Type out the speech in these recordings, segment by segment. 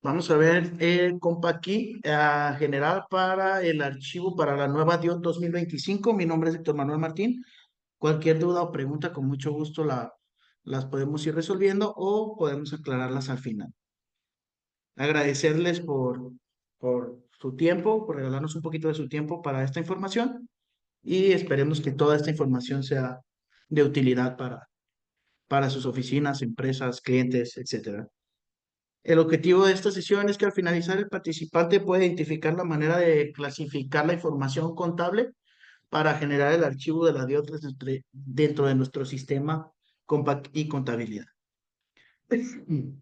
Vamos a ver el compa key general para el archivo para la nueva DIOT 2025. Mi nombre es Héctor Manuel Martín. Cualquier duda o pregunta, con mucho gusto las podemos ir resolviendo o podemos aclararlas al final. Agradecerles por su tiempo, por regalarnos un poquito de su tiempo para esta información y esperemos que toda esta información sea de utilidad para sus oficinas, empresas, clientes, etcétera. El objetivo de esta sesión es que al finalizar el participante pueda identificar la manera de clasificar la información contable para generar el archivo de la DIOT dentro de nuestro sistema y contabilidad. En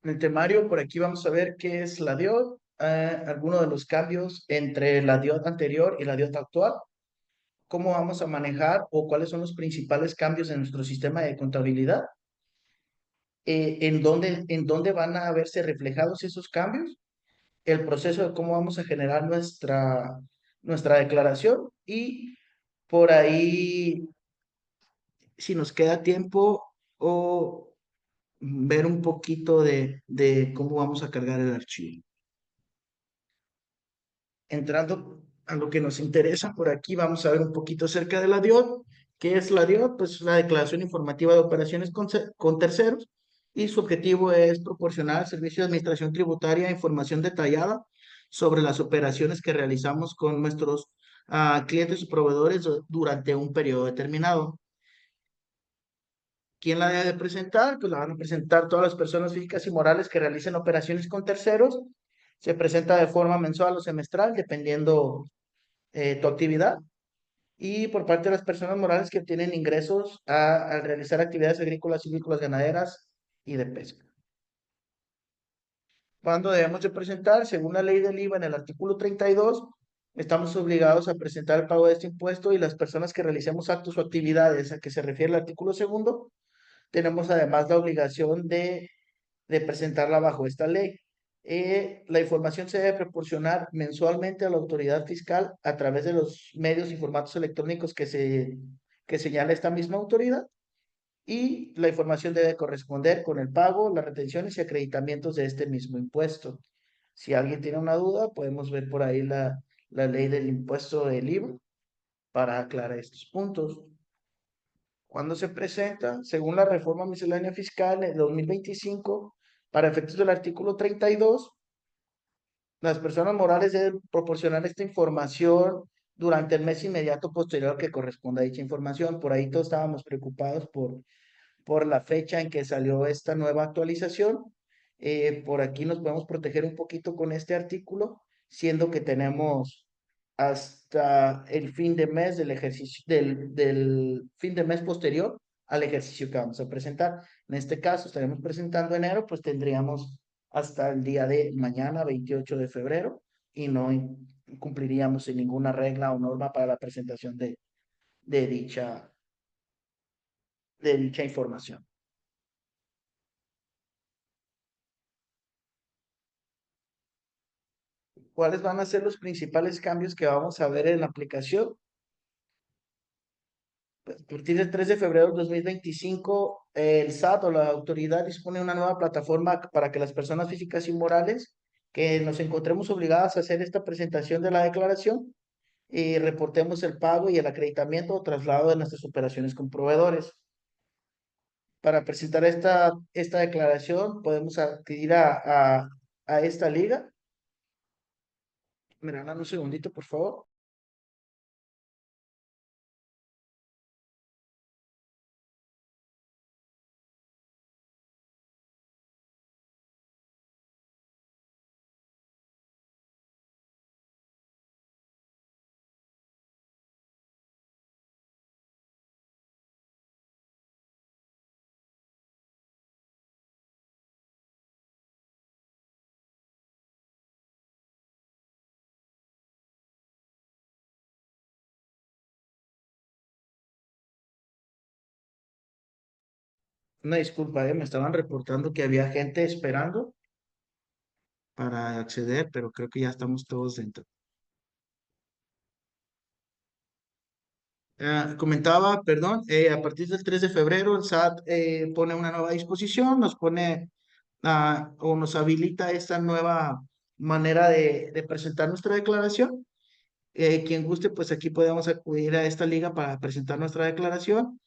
el temario, por aquí vamos a ver qué es la DIOT, algunos de los cambios entre la DIOT anterior y la DIOT actual, cómo vamos a manejar o cuáles son los principales cambios en nuestro sistema de contabilidad, en dónde van a verse reflejados esos cambios, el proceso de cómo vamos a generar nuestra declaración y por ahí, si nos queda tiempo, o ver un poquito de cómo vamos a cargar el archivo. Entrando a lo que nos interesa por aquí, vamos a ver un poquito acerca de la DIOT. ¿Qué es la DIOT? Pues la Declaración Informativa de Operaciones con Terceros, y su objetivo es proporcionar al Servicio de Administración Tributaria información detallada sobre las operaciones que realizamos con nuestros clientes o proveedores durante un periodo determinado. ¿Quién la debe de presentar? Pues la van a presentar todas las personas físicas y morales que realicen operaciones con terceros. Se presenta de forma mensual o semestral, dependiendo tu actividad. Y por parte de las personas morales que obtienen ingresos al realizar actividades agrícolas, silvícolas, ganaderas y de pesca. ¿Cuándo debemos de presentar? Según la ley del IVA en el artículo 32, estamos obligados a presentar el pago de este impuesto, y las personas que realicemos actos o actividades a que se refiere el artículo segundo, tenemos además la obligación de presentarla bajo esta ley. La información se debe proporcionar mensualmente a la autoridad fiscal a través de los medios y formatos electrónicos que señala esta misma autoridad, y la información debe corresponder con el pago, las retenciones y acreditamientos de este mismo impuesto. Si alguien tiene una duda, podemos ver por ahí la ley del impuesto del IVA para aclarar estos puntos. Cuando se presenta, según la reforma miscelánea fiscal de 2025, para efectos del artículo 32, las personas morales deben proporcionar esta información durante el mes inmediato posterior al que corresponda a dicha información. Por ahí todos estábamos preocupados por la fecha en que salió esta nueva actualización. Por aquí nos podemos proteger un poquito con este artículo, siendo que tenemos hasta el fin de mes del ejercicio, del fin de mes posterior al ejercicio que vamos a presentar. En este caso, estaremos presentando enero, pues tendríamos hasta el día de mañana, 28 de febrero, y no cumpliríamos en ninguna regla o norma para la presentación de dicha, de dicha información. ¿Cuáles van a ser los principales cambios que vamos a ver en la aplicación? Pues, a partir del 3 de febrero de 2025, el SAT o la autoridad dispone de una nueva plataforma para que las personas físicas y morales que nos encontremos obligadas a hacer esta presentación de la declaración y reportemos el pago y el acreditamiento o traslado de nuestras operaciones con proveedores. Para presentar esta declaración, podemos acudir a esta liga. Me dan un segundito, por favor. Una disculpa, me estaban reportando que había gente esperando para acceder, pero creo que ya estamos todos dentro. Comentaba, perdón, a partir del 3 de febrero el SAT pone una nueva disposición, nos pone o nos habilita esta nueva manera de presentar nuestra declaración. Quien guste, pues aquí podemos acudir a esta liga para presentar nuestra declaración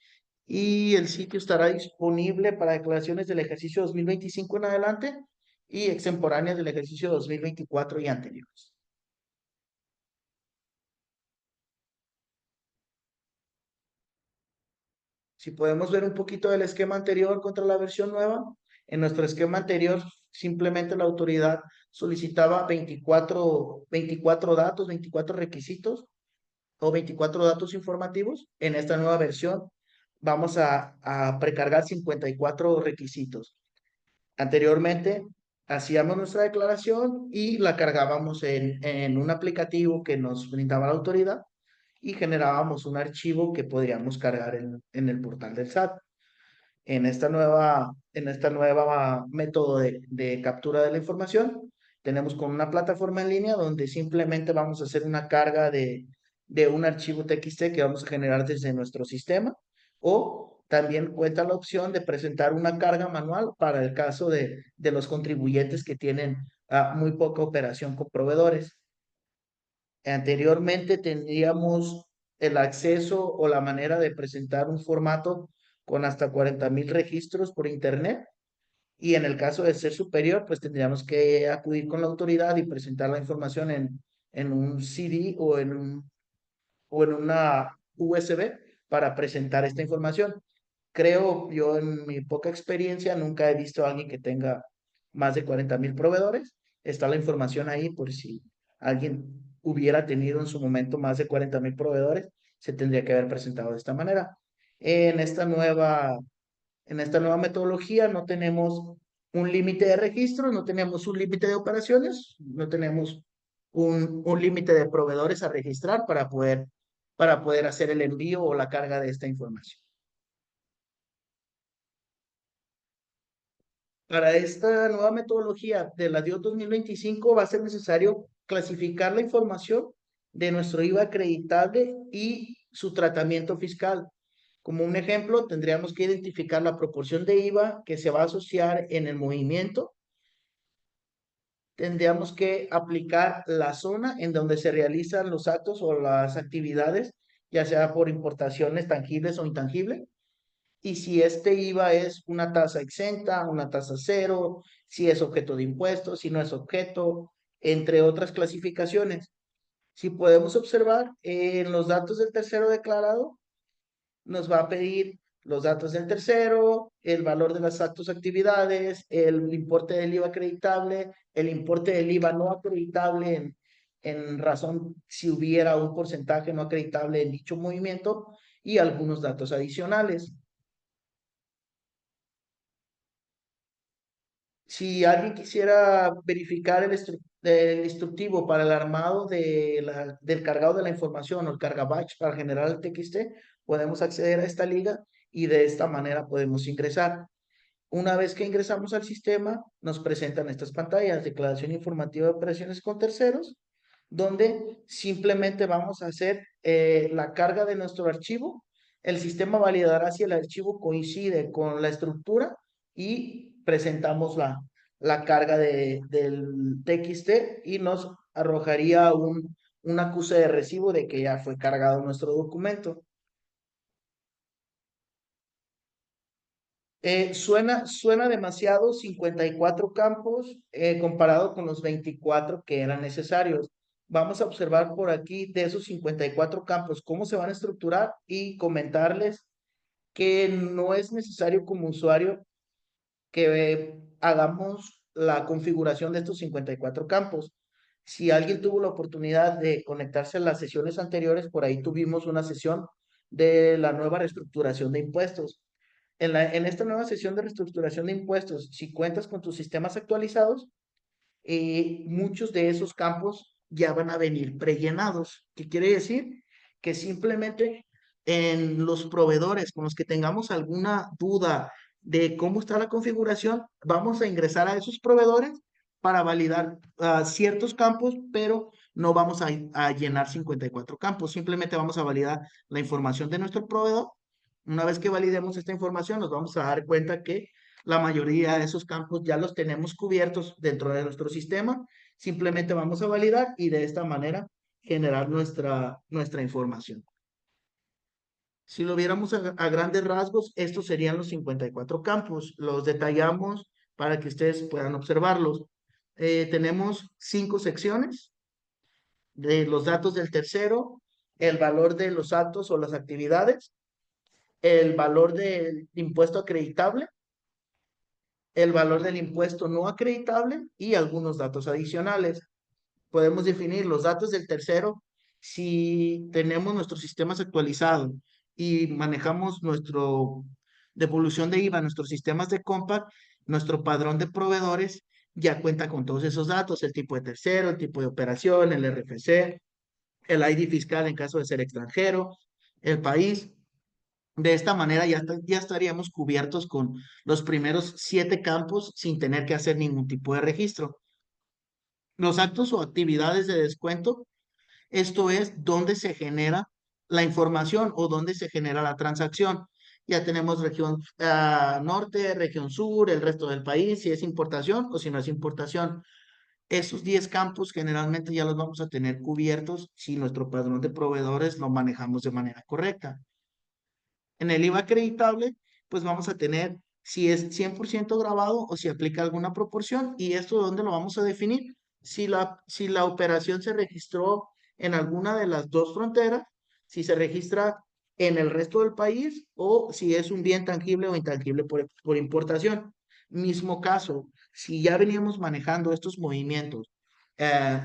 y el sitio estará disponible para declaraciones del ejercicio 2025 en adelante y extemporáneas del ejercicio 2024 y anteriores. Si podemos ver un poquito del esquema anterior contra la versión nueva, en nuestro esquema anterior simplemente la autoridad solicitaba 24 datos, 24 requisitos o 24 datos informativos. En esta nueva versión vamos a precargar 54 requisitos. Anteriormente hacíamos nuestra declaración y la cargábamos en un aplicativo que nos brindaba la autoridad y generábamos un archivo que podríamos cargar en el portal del SAT. En esta nueva método de captura de la información, tenemos con una plataforma en línea donde simplemente vamos a hacer una carga de un archivo TXT que vamos a generar desde nuestro sistema, o también cuenta la opción de presentar una carga manual para el caso de los contribuyentes que tienen muy poca operación con proveedores. Anteriormente tendríamos el acceso o la manera de presentar un formato con hasta 40,000 registros por internet, y en el caso de ser superior, pues tendríamos que acudir con la autoridad y presentar la información en un CD o en una USB para presentar esta información. Creo yo, en mi poca experiencia, nunca he visto a alguien que tenga más de 40,000 proveedores. Está la información ahí por si alguien hubiera tenido en su momento más de 40,000 proveedores, se tendría que haber presentado de esta manera. En esta nueva, en esta nueva metodología no tenemos un límite de registro, no tenemos un límite de operaciones, no tenemos un límite de proveedores a registrar para poder hacer el envío o la carga de esta información. Para esta nueva metodología de la DIO 2025 va a ser necesario clasificar la información de nuestro IVA acreditable y su tratamiento fiscal. Como un ejemplo, tendríamos que identificar la proporción de IVA que se va a asociar en el movimiento. Tendríamos que aplicar la zona en donde se realizan los actos o las actividades, ya sea por importaciones tangibles o intangibles, y si este IVA es una tasa exenta, una tasa cero, si es objeto de impuestos, si no es objeto, entre otras clasificaciones. Si podemos observar en los datos del tercero declarado, nos va a pedir los datos del tercero, el valor de las actos actividades, el importe del IVA acreditable, el importe del IVA no acreditable en razón si hubiera un porcentaje no acreditable en dicho movimiento, y algunos datos adicionales. Si alguien quisiera verificar el instructivo para el armado del cargado de la información o el cargabatch para generar el TXT, podemos acceder a esta liga y de esta manera podemos ingresar. Una vez que ingresamos al sistema, nos presentan estas pantallas: declaración informativa de operaciones con terceros, donde simplemente vamos a hacer la carga de nuestro archivo. El sistema validará si el archivo coincide con la estructura y presentamos la carga del TXT y nos arrojaría un acuse de recibo de que ya fue cargado nuestro documento. Suena demasiado 54 campos comparado con los 24 que eran necesarios. Vamos a observar por aquí de esos 54 campos cómo se van a estructurar y comentarles que no es necesario como usuario que hagamos la configuración de estos 54 campos. Si alguien tuvo la oportunidad de conectarse a las sesiones anteriores, por ahí tuvimos una sesión de la nueva reestructuración de impuestos. En esta nueva sesión de reestructuración de impuestos, si cuentas con tus sistemas actualizados, muchos de esos campos ya van a venir prellenados. ¿Qué quiere decir? Que simplemente en los proveedores con los que tengamos alguna duda de cómo está la configuración, vamos a ingresar a esos proveedores para validar ciertos campos, pero no vamos a llenar 54 campos. Simplemente vamos a validar la información de nuestro proveedor. Una vez que validemos esta información, nos vamos a dar cuenta que La mayoría de esos campos ya los tenemos cubiertos dentro de nuestro sistema. Simplemente vamos a validar y de esta manera generar nuestra información. Si lo viéramos a grandes rasgos, estos serían los 54 campos. Los detallamos para que ustedes puedan observarlos. Tenemos 5 secciones de los datos del tercero, el valor de los actos o las actividades, el valor del impuesto acreditable, el valor del impuesto no acreditable y algunos datos adicionales. Podemos definir los datos del tercero si tenemos nuestros sistemas actualizados y manejamos nuestro devolución de IVA, nuestros sistemas de Compact, nuestro padrón de proveedores ya cuenta con todos esos datos, el tipo de tercero, el tipo de operación, el RFC, el ID fiscal en caso de ser extranjero, el país. De esta manera ya estaríamos cubiertos con los primeros 7 campos sin tener que hacer ningún tipo de registro. Los actos o actividades de descuento, esto es donde se genera la información o donde se genera la transacción. Ya tenemos región norte, región sur, el resto del país, si es importación o si no es importación. Esos 10 campos generalmente ya los vamos a tener cubiertos si nuestro padrón de proveedores lo manejamos de manera correcta. En el IVA acreditable, pues vamos a tener si es 100% grabado o si aplica alguna proporción. ¿Y esto dónde lo vamos a definir? Si la operación se registró en alguna de las dos fronteras, si se registra en el resto del país o si es un bien tangible o intangible por importación. Mismo caso, si ya veníamos manejando estos movimientos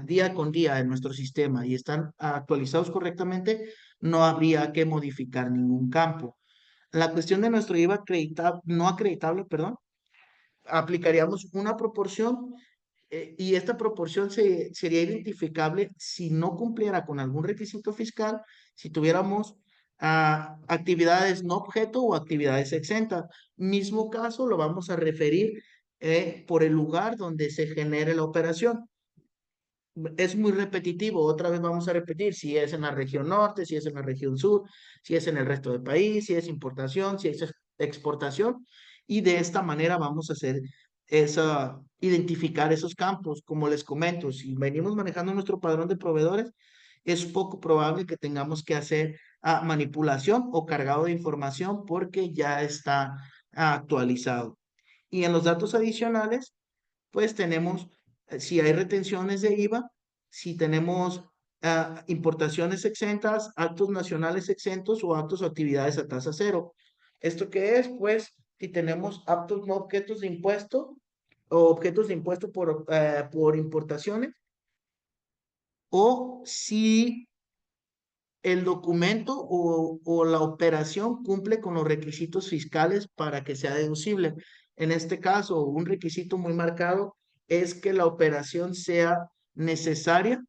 día con día en nuestro sistema y están actualizados correctamente, no habría que modificar ningún campo. La cuestión de nuestro IVA no acreditable, perdón, aplicaríamos una proporción y esta proporción sería identificable si no cumpliera con algún requisito fiscal, si tuviéramos actividades no objeto o actividades exentas. Mismo caso lo vamos a referir por el lugar donde se genere la operación. Es muy repetitivo, otra vez vamos a repetir si es en la región norte, si es en la región sur, si es en el resto del país, si es importación, si es exportación, y de esta manera vamos a hacer identificar esos campos. Como les comento, si venimos manejando nuestro padrón de proveedores, es poco probable que tengamos que hacer manipulación o cargado de información porque ya está actualizado. Y en los datos adicionales, pues tenemos si hay retenciones de IVA, si tenemos importaciones exentas, actos nacionales exentos o actos o actividades a tasa cero. ¿Esto qué es? Pues si tenemos actos no objetos de impuesto o objetos de impuesto por importaciones o si el documento o la operación cumple con los requisitos fiscales para que sea deducible. En este caso, un requisito muy marcado es que la operación sea necesaria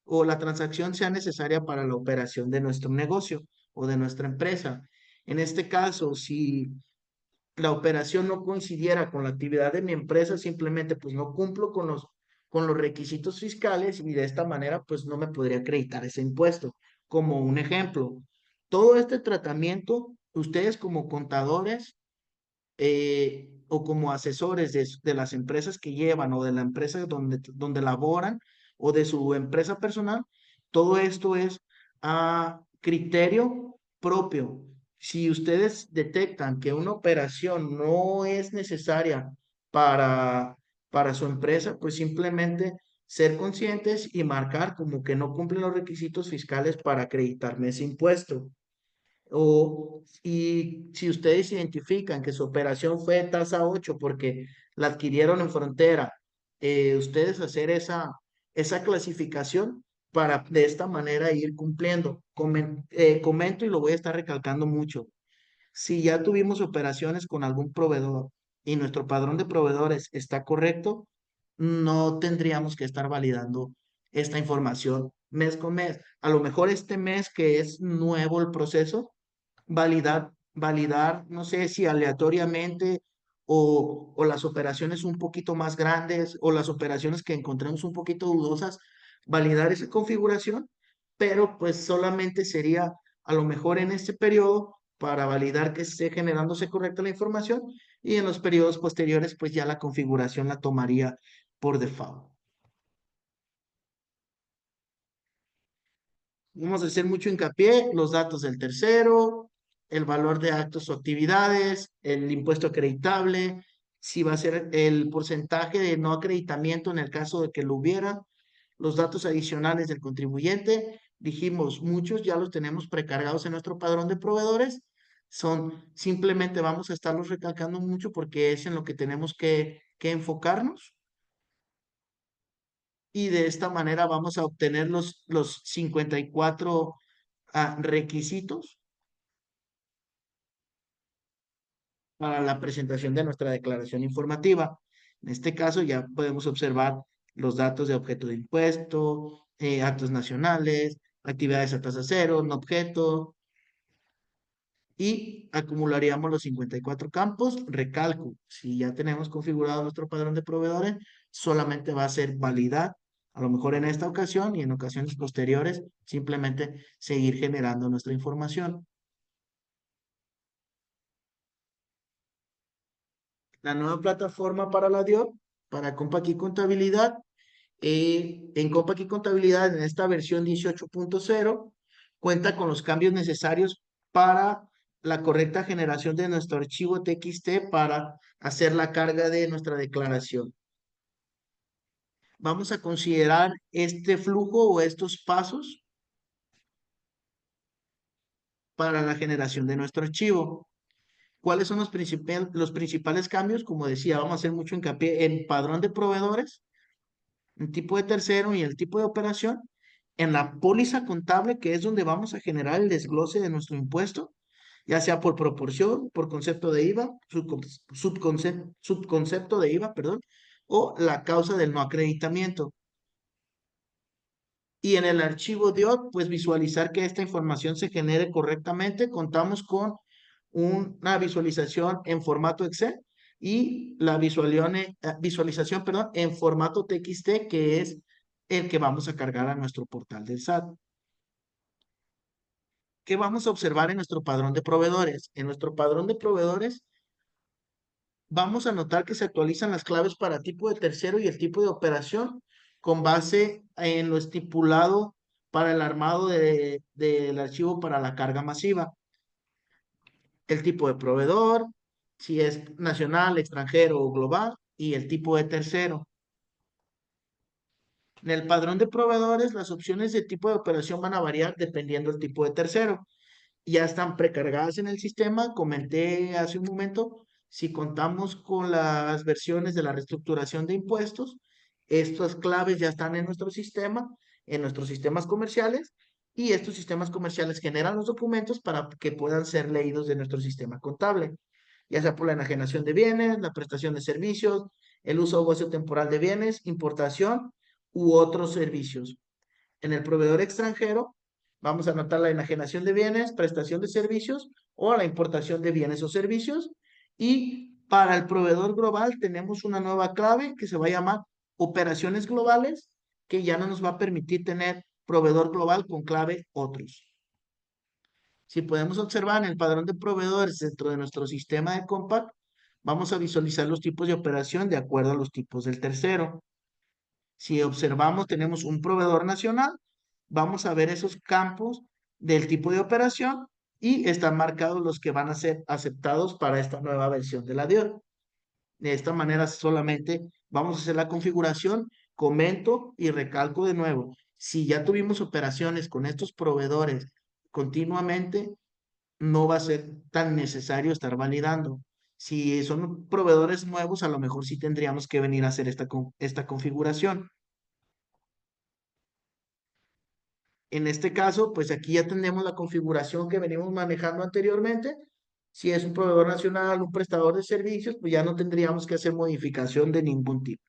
o la transacción sea necesaria para la operación de nuestro negocio o de nuestra empresa. En este caso, si la operación no coincidiera con la actividad de mi empresa, simplemente pues no cumplo con los requisitos fiscales y de esta manera pues no me podría acreditar ese impuesto. Como un ejemplo, todo este tratamiento, ustedes como contadores o como asesores de las empresas que llevan o de la empresa donde laboran o de su empresa personal, todo esto es a criterio propio. Si ustedes detectan que una operación no es necesaria para, para su empresa, pues simplemente ser conscientes y marcar como que no cumplen los requisitos fiscales para acreditarme ese impuesto. Y si ustedes identifican que su operación fue tasa 8 porque la adquirieron en frontera, ustedes hacer esa clasificación para de esta manera ir cumpliendo. Comento y lo voy a estar recalcando mucho. Si ya tuvimos operaciones con algún proveedor y nuestro padrón de proveedores está correcto, no tendríamos que estar validando esta información mes con mes. A lo mejor este mes que es nuevo el proceso, validar, no sé si aleatoriamente o las operaciones un poquito más grandes o las operaciones que encontremos un poquito dudosas, validar esa configuración, pero pues solamente sería a lo mejor en este periodo para validar que esté generándose correcta la información y en los periodos posteriores, pues ya la configuración la tomaría por default. Vamos a hacer mucho hincapié, los datos del tercero, el valor de actos o actividades, el impuesto acreditable, si va a ser el porcentaje de no acreditamiento en el caso de que lo hubiera, los datos adicionales del contribuyente. Dijimos, muchos ya los tenemos precargados en nuestro padrón de proveedores. Simplemente vamos a estarlos recalcando mucho porque es en lo que tenemos que enfocarnos. Y de esta manera vamos a obtener los 54 requisitos para la presentación de nuestra declaración informativa. En este caso ya podemos observar los datos de objeto de impuesto, actos nacionales, actividades a tasa cero, no objeto, y acumularíamos los 54 campos. Recalco, si ya tenemos configurado nuestro padrón de proveedores, solamente va a ser validar, a lo mejor en esta ocasión y en ocasiones posteriores, simplemente seguir generando nuestra información. La nueva plataforma para la DIOP, para Compact y Contabilidad. En Compact y Contabilidad, en esta versión 18.0, cuenta con los cambios necesarios para la correcta generación de nuestro archivo TXT para hacer la carga de nuestra declaración. Vamos a considerar este flujo o estos pasos para la generación de nuestro archivo. ¿Cuáles son los principales cambios? Como decía, vamos a hacer mucho hincapié en padrón de proveedores, el tipo de tercero y el tipo de operación, en la póliza contable, que es donde vamos a generar el desglose de nuestro impuesto, ya sea por proporción, por concepto de IVA, subconcepto de IVA, perdón, o la causa del no acreditamiento. Y en el archivo DIOT, pues visualizar que esta información se genere correctamente. Contamos con una visualización en formato Excel y la visualización, perdón, en formato TXT, que es el que vamos a cargar a nuestro portal del SAT. ¿Qué vamos a observar en nuestro padrón de proveedores? En nuestro padrón de proveedores vamos a notar que se actualizan las claves para tipo de tercero y el tipo de operación con base en lo estipulado para el armado del archivo para la carga masiva. El tipo de proveedor, si es nacional, extranjero o global, y el tipo de tercero. En el padrón de proveedores, las opciones de tipo de operación van a variar dependiendo del tipo de tercero. Ya están precargadas en el sistema. Comenté hace un momento, si contamos con las versiones de la reestructuración de impuestos, estas claves ya están en nuestro sistema, en nuestros sistemas comerciales, y estos sistemas comerciales generan los documentos para que puedan ser leídos de nuestro sistema contable, ya sea por la enajenación de bienes, la prestación de servicios, el uso o goce temporal de bienes, importación u otros servicios. En el proveedor extranjero, vamos a anotar la enajenación de bienes, prestación de servicios o la importación de bienes o servicios. Y para el proveedor global tenemos una nueva clave que se va a llamar operaciones globales, que ya no nos va a permitir tener proveedor global con clave otros. Si podemos observar en el padrón de proveedores dentro de nuestro sistema de Compact, vamos a visualizar los tipos de operación de acuerdo a los tipos del tercero. Si observamos, tenemos un proveedor nacional, vamos a ver esos campos del tipo de operación y están marcados los que van a ser aceptados para esta nueva versión de la DIOR. De esta manera solamente vamos a hacer la configuración, comento y recalco de nuevo. Si ya tuvimos operaciones con estos proveedores continuamente, no va a ser tan necesario estar validando. Si son proveedores nuevos, a lo mejor sí tendríamos que venir a hacer esta configuración. En este caso, pues aquí ya tenemos la configuración que venimos manejando anteriormente. Si es un proveedor nacional, un prestador de servicios, pues ya no tendríamos que hacer modificación de ningún tipo.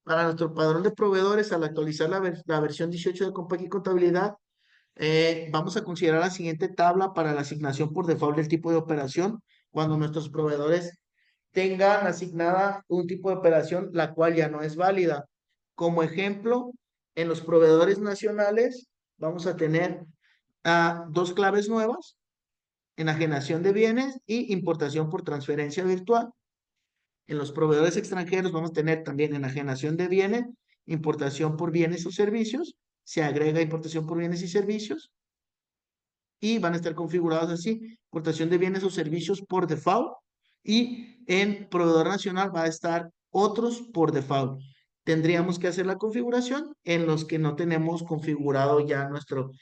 Para nuestro padrón de proveedores, al actualizar la versión 18 de Compañía y Contabilidad, vamos a considerar la siguiente tabla para la asignación por default del tipo de operación cuando nuestros proveedores tengan asignada un tipo de operación la cual ya no es válida. Como ejemplo, en los proveedores nacionales vamos a tener dos claves nuevas enajenación de bienes y importación por transferencia virtual. En los proveedores extranjeros vamos a tener también enajenación de bienes, importación por bienes o servicios, se agrega importación por bienes y servicios y van a estar configurados así, importación de bienes o servicios por default y en proveedor nacional va a estar otros por default. Tendríamos que hacer la configuración en los que no tenemos configurado ya nuestro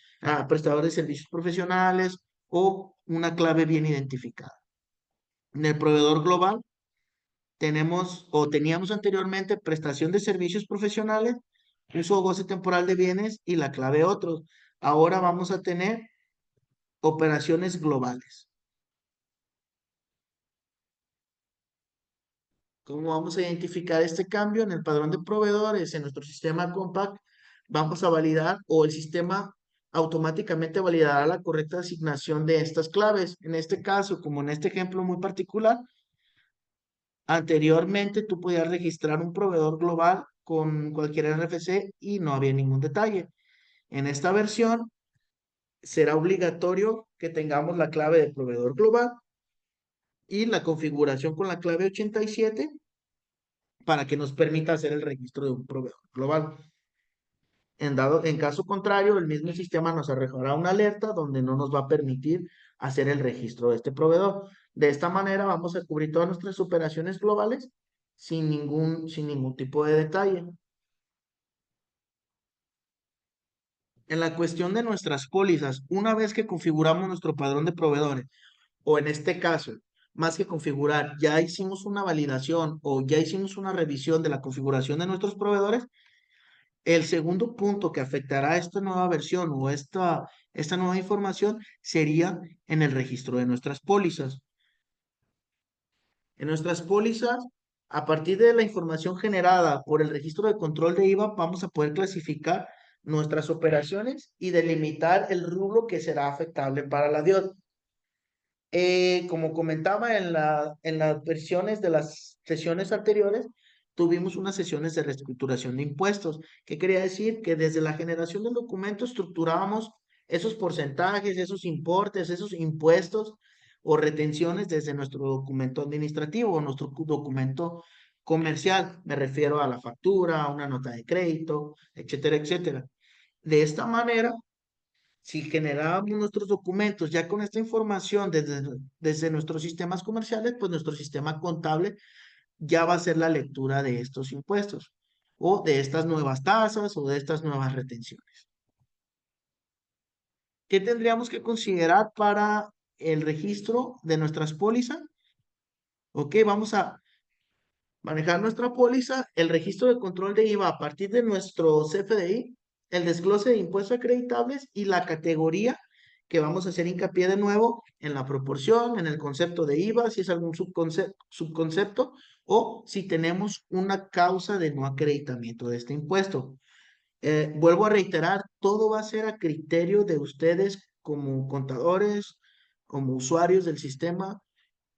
prestador de servicios profesionales o una clave bien identificada. En el proveedor global tenemos o teníamos anteriormente prestación de servicios profesionales, uso o goce temporal de bienes y la clave otros. Ahora vamos a tener operaciones globales. ¿Cómo vamos a identificar este cambio? En el padrón de proveedores, en nuestro sistema Compact, vamos a validar o el sistema automáticamente validará la correcta asignación de estas claves. En este caso, como en este ejemplo muy particular, anteriormente tú podías registrar un proveedor global con cualquier RFC y no había ningún detalle. En esta versión será obligatorio que tengamos la clave de proveedor global y la configuración con la clave 87 para que nos permita hacer el registro de un proveedor global. En caso contrario, el mismo sistema nos arrojará una alerta donde no nos va a permitir hacer el registro de este proveedor. De esta manera vamos a cubrir todas nuestras operaciones globales sin ningún tipo de detalle. En la cuestión de nuestras pólizas, una vez que configuramos nuestro padrón de proveedores, o en este caso, más que configurar, ya hicimos una validación o ya hicimos una revisión de la configuración de nuestros proveedores, el segundo punto que afectará a esta nueva versión o esta nueva información sería en el registro de nuestras pólizas. En nuestras pólizas, a partir de la información generada por el registro de control de IVA, vamos a poder clasificar nuestras operaciones y delimitar el rubro que será afectable para la DIOT. Como comentaba en las versiones de las sesiones anteriores, tuvimos unas sesiones de reestructuración de impuestos. ¿Qué quería decir? Que desde la generación del documento estructurábamos esos porcentajes, esos importes, esos impuestos o retenciones desde nuestro documento administrativo o nuestro documento comercial. Me refiero a la factura, a una nota de crédito, etcétera, etcétera. De esta manera, si generábamos nuestros documentos ya con esta información desde nuestros sistemas comerciales, pues nuestro sistema contable ya va a hacer la lectura de estos impuestos o de estas nuevas tasas o de estas nuevas retenciones. ¿Qué tendríamos que considerar para el registro de nuestras pólizas? Ok, vamos a manejar nuestra póliza, el registro de control de IVA a partir de nuestro CFDI, el desglose de impuestos acreditables y la categoría que vamos a hacer hincapié de nuevo en la proporción, en el concepto de IVA, si es algún subconcepto o si tenemos una causa de no acreditamiento de este impuesto. Vuelvo a reiterar, todo va a ser a criterio de ustedes como contadores, como usuarios del sistema,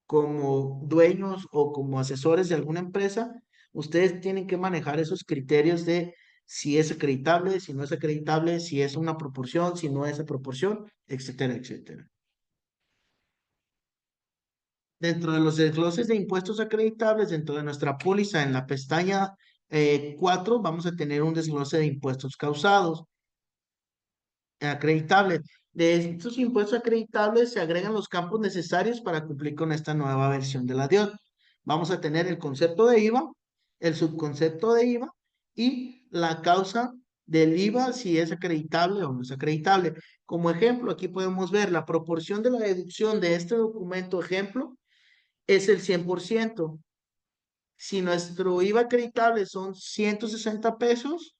como dueños o como asesores de alguna empresa, ustedes tienen que manejar esos criterios de si es acreditable, si no es acreditable, si es una proporción, si no es a proporción, etcétera, etcétera. Dentro de los desgloses de impuestos acreditables, dentro de nuestra póliza, en la pestaña 4, vamos a tener un desglose de impuestos causados acreditables. De estos impuestos acreditables se agregan los campos necesarios para cumplir con esta nueva versión de la DIOT. Vamos a tener el concepto de IVA, el subconcepto de IVA y la causa del IVA si es acreditable o no es acreditable. Como ejemplo, aquí podemos ver la proporción de la deducción de este documento ejemplo es el 100%. Si nuestro IVA acreditable son 160 pesos,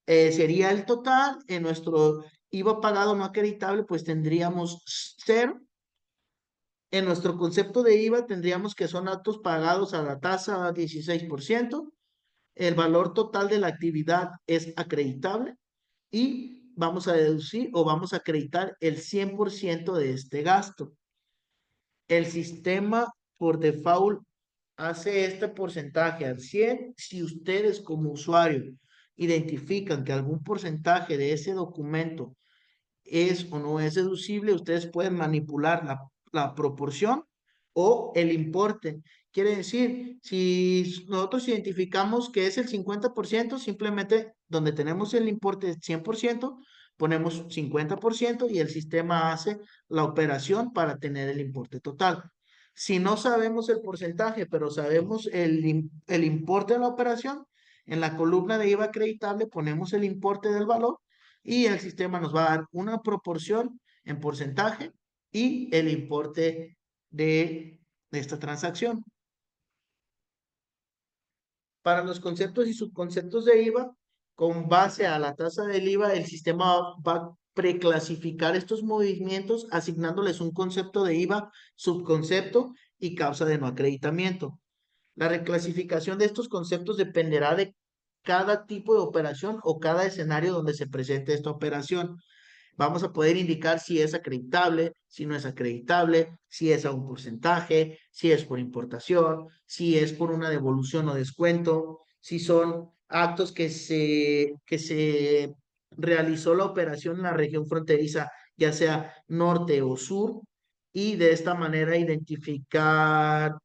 sería el total. En nuestro IVA pagado no acreditable, pues tendríamos 0. En nuestro concepto de IVA tendríamos que son actos pagados a la tasa 16%. El valor total de la actividad es acreditable y vamos a deducir o vamos a acreditar el 100% de este gasto. El sistema por default hace este porcentaje al 100 si ustedes como usuario identifican que algún porcentaje de ese documento es o no es deducible, ustedes pueden manipular la proporción o el importe. Quiere decir, si nosotros identificamos que es el 50%, simplemente donde tenemos el importe 100%, ponemos 50% y el sistema hace la operación para tener el importe total. Si no sabemos el porcentaje, pero sabemos el importe de la operación, en la columna de IVA acreditable ponemos el importe del valor y el sistema nos va a dar una proporción en porcentaje y el importe de esta transacción. Para los conceptos y subconceptos de IVA, con base a la tasa del IVA, el sistema va a preclasificar estos movimientos asignándoles un concepto de IVA, subconcepto y causa de no acreditamiento. La reclasificación de estos conceptos dependerá de cada tipo de operación o cada escenario donde se presente esta operación. Vamos a poder indicar si es acreditable, si no es acreditable, si es a un porcentaje, si es por importación, si es por una devolución o descuento, si son actos que se realizó la operación en la región fronteriza, ya sea norte o sur, y de esta manera identificar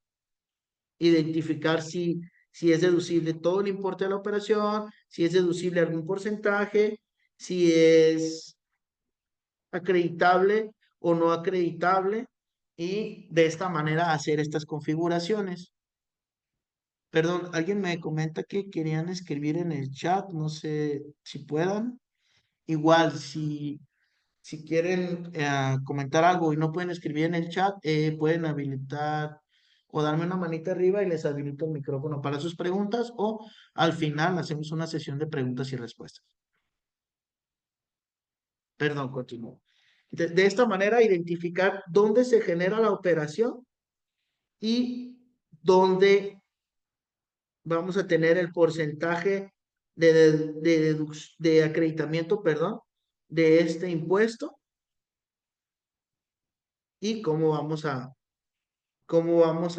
si es deducible todo el importe de la operación, si es deducible algún porcentaje, si es acreditable o no acreditable y de esta manera hacer estas configuraciones. Perdón, alguien me comenta que querían escribir en el chat, no sé si puedan. Igual, si quieren comentar algo y no pueden escribir en el chat, pueden habilitar o darme una manita arriba y les habilito el micrófono para sus preguntas o al final hacemos una sesión de preguntas y respuestas. Perdón, continúo. De esta manera, identificar dónde se genera la operación y dónde vamos a tener el porcentaje de acreditamiento, perdón, de este impuesto y cómo vamos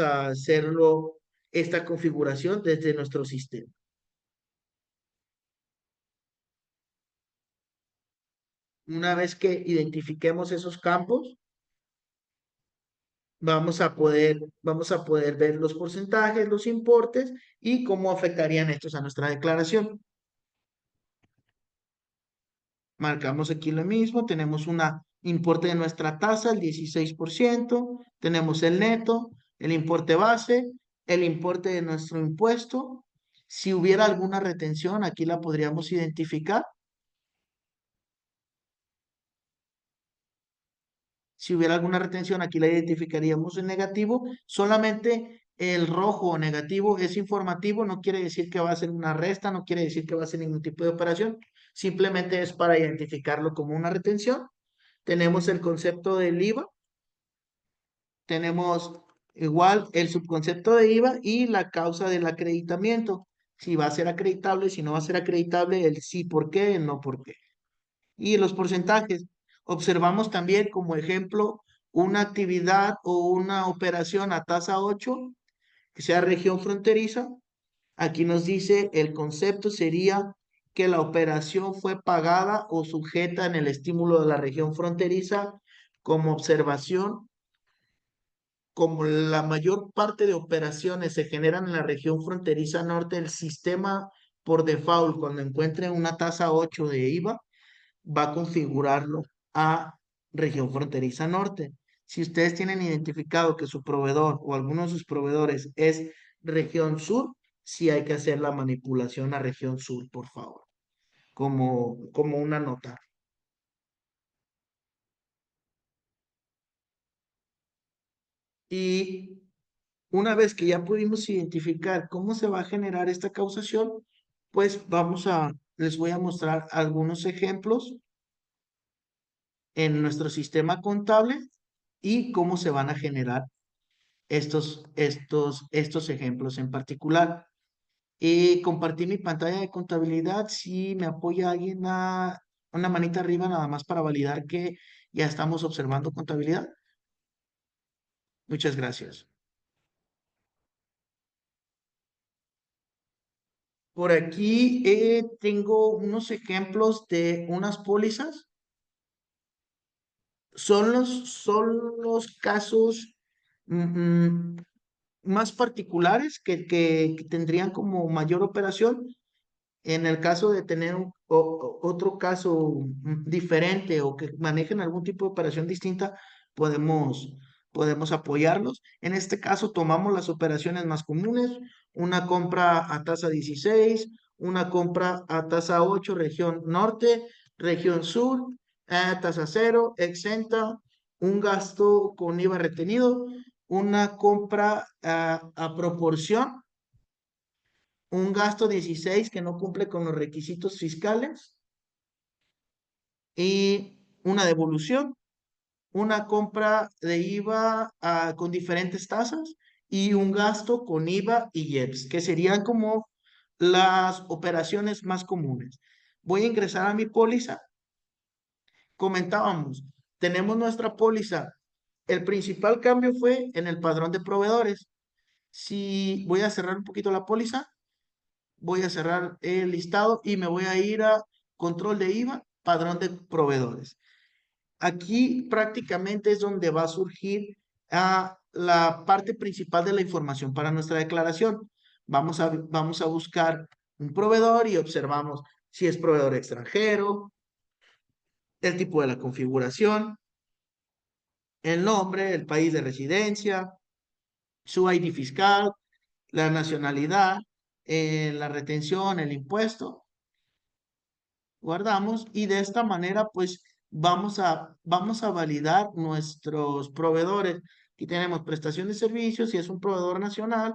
a hacerlo, esta configuración desde nuestro sistema. Una vez que identifiquemos esos campos, vamos a poder ver los porcentajes, los importes y cómo afectarían estos a nuestra declaración. Marcamos aquí lo mismo, tenemos una importe de nuestra tasa, el 16%, tenemos el neto, el importe base, el importe de nuestro impuesto. Si hubiera alguna retención, aquí la podríamos identificar. Si hubiera alguna retención, aquí la identificaríamos en negativo. Solamente el rojo o negativo es informativo, no quiere decir que va a ser una resta, no quiere decir que va a ser ningún tipo de operación, simplemente es para identificarlo como una retención. Tenemos el concepto del IVA, tenemos igual el subconcepto de IVA y la causa del acreditamiento. Si va a ser acreditable, si no va a ser acreditable, el sí, por qué, el no, por qué. Y los porcentajes. Observamos también como ejemplo una actividad o una operación a tasa 8 que sea región fronteriza. Aquí nos dice el concepto sería que la operación fue pagada o sujeta en el estímulo de la región fronteriza como observación. Como la mayor parte de operaciones se generan en la región fronteriza norte, el sistema por default, cuando encuentre una tasa 8 de IVA, va a configurarlo a región fronteriza norte. Si ustedes tienen identificado que su proveedor o alguno de sus proveedores es región sur, sí hay que hacer la manipulación a región sur, por favor, como una nota. Y una vez que ya pudimos identificar cómo se va a generar esta causación, pues les voy a mostrar algunos ejemplos en nuestro sistema contable y cómo se van a generar estos ejemplos en particular. Compartí mi pantalla de contabilidad. Si me apoya alguien a una manita arriba, nada más para validar que ya estamos observando contabilidad. Muchas gracias. Por aquí tengo unos ejemplos de unas pólizas son los casos mm, más particulares que tendrían como mayor operación. En el caso de tener otro caso diferente o que manejen algún tipo de operación distinta, podemos, podemos apoyarlos. En este caso, tomamos las operaciones más comunes, una compra a tasa 16, una compra a tasa 8, región norte, región sur, tasa cero, exenta, un gasto con IVA retenido, una compra a proporción, un gasto 16 que no cumple con los requisitos fiscales y una devolución, una compra de IVA con diferentes tasas y un gasto con IVA y IEPS, que serían como las operaciones más comunes. Voy a ingresar a mi póliza. Comentábamos, tenemos nuestra póliza. El principal cambio fue en el padrón de proveedores. Si voy a cerrar un poquito la póliza, voy a cerrar el listado y me voy a ir a control de IVA, padrón de proveedores. Aquí prácticamente es donde va a surgir la parte principal de la información para nuestra declaración. Vamos a buscar un proveedor y observamos si es proveedor extranjero, el tipo de la configuración, el nombre, el país de residencia, su ID fiscal, la nacionalidad, la retención, el impuesto. Guardamos y de esta manera pues vamos a validar nuestros proveedores. Aquí tenemos prestación de servicios, si es un proveedor nacional.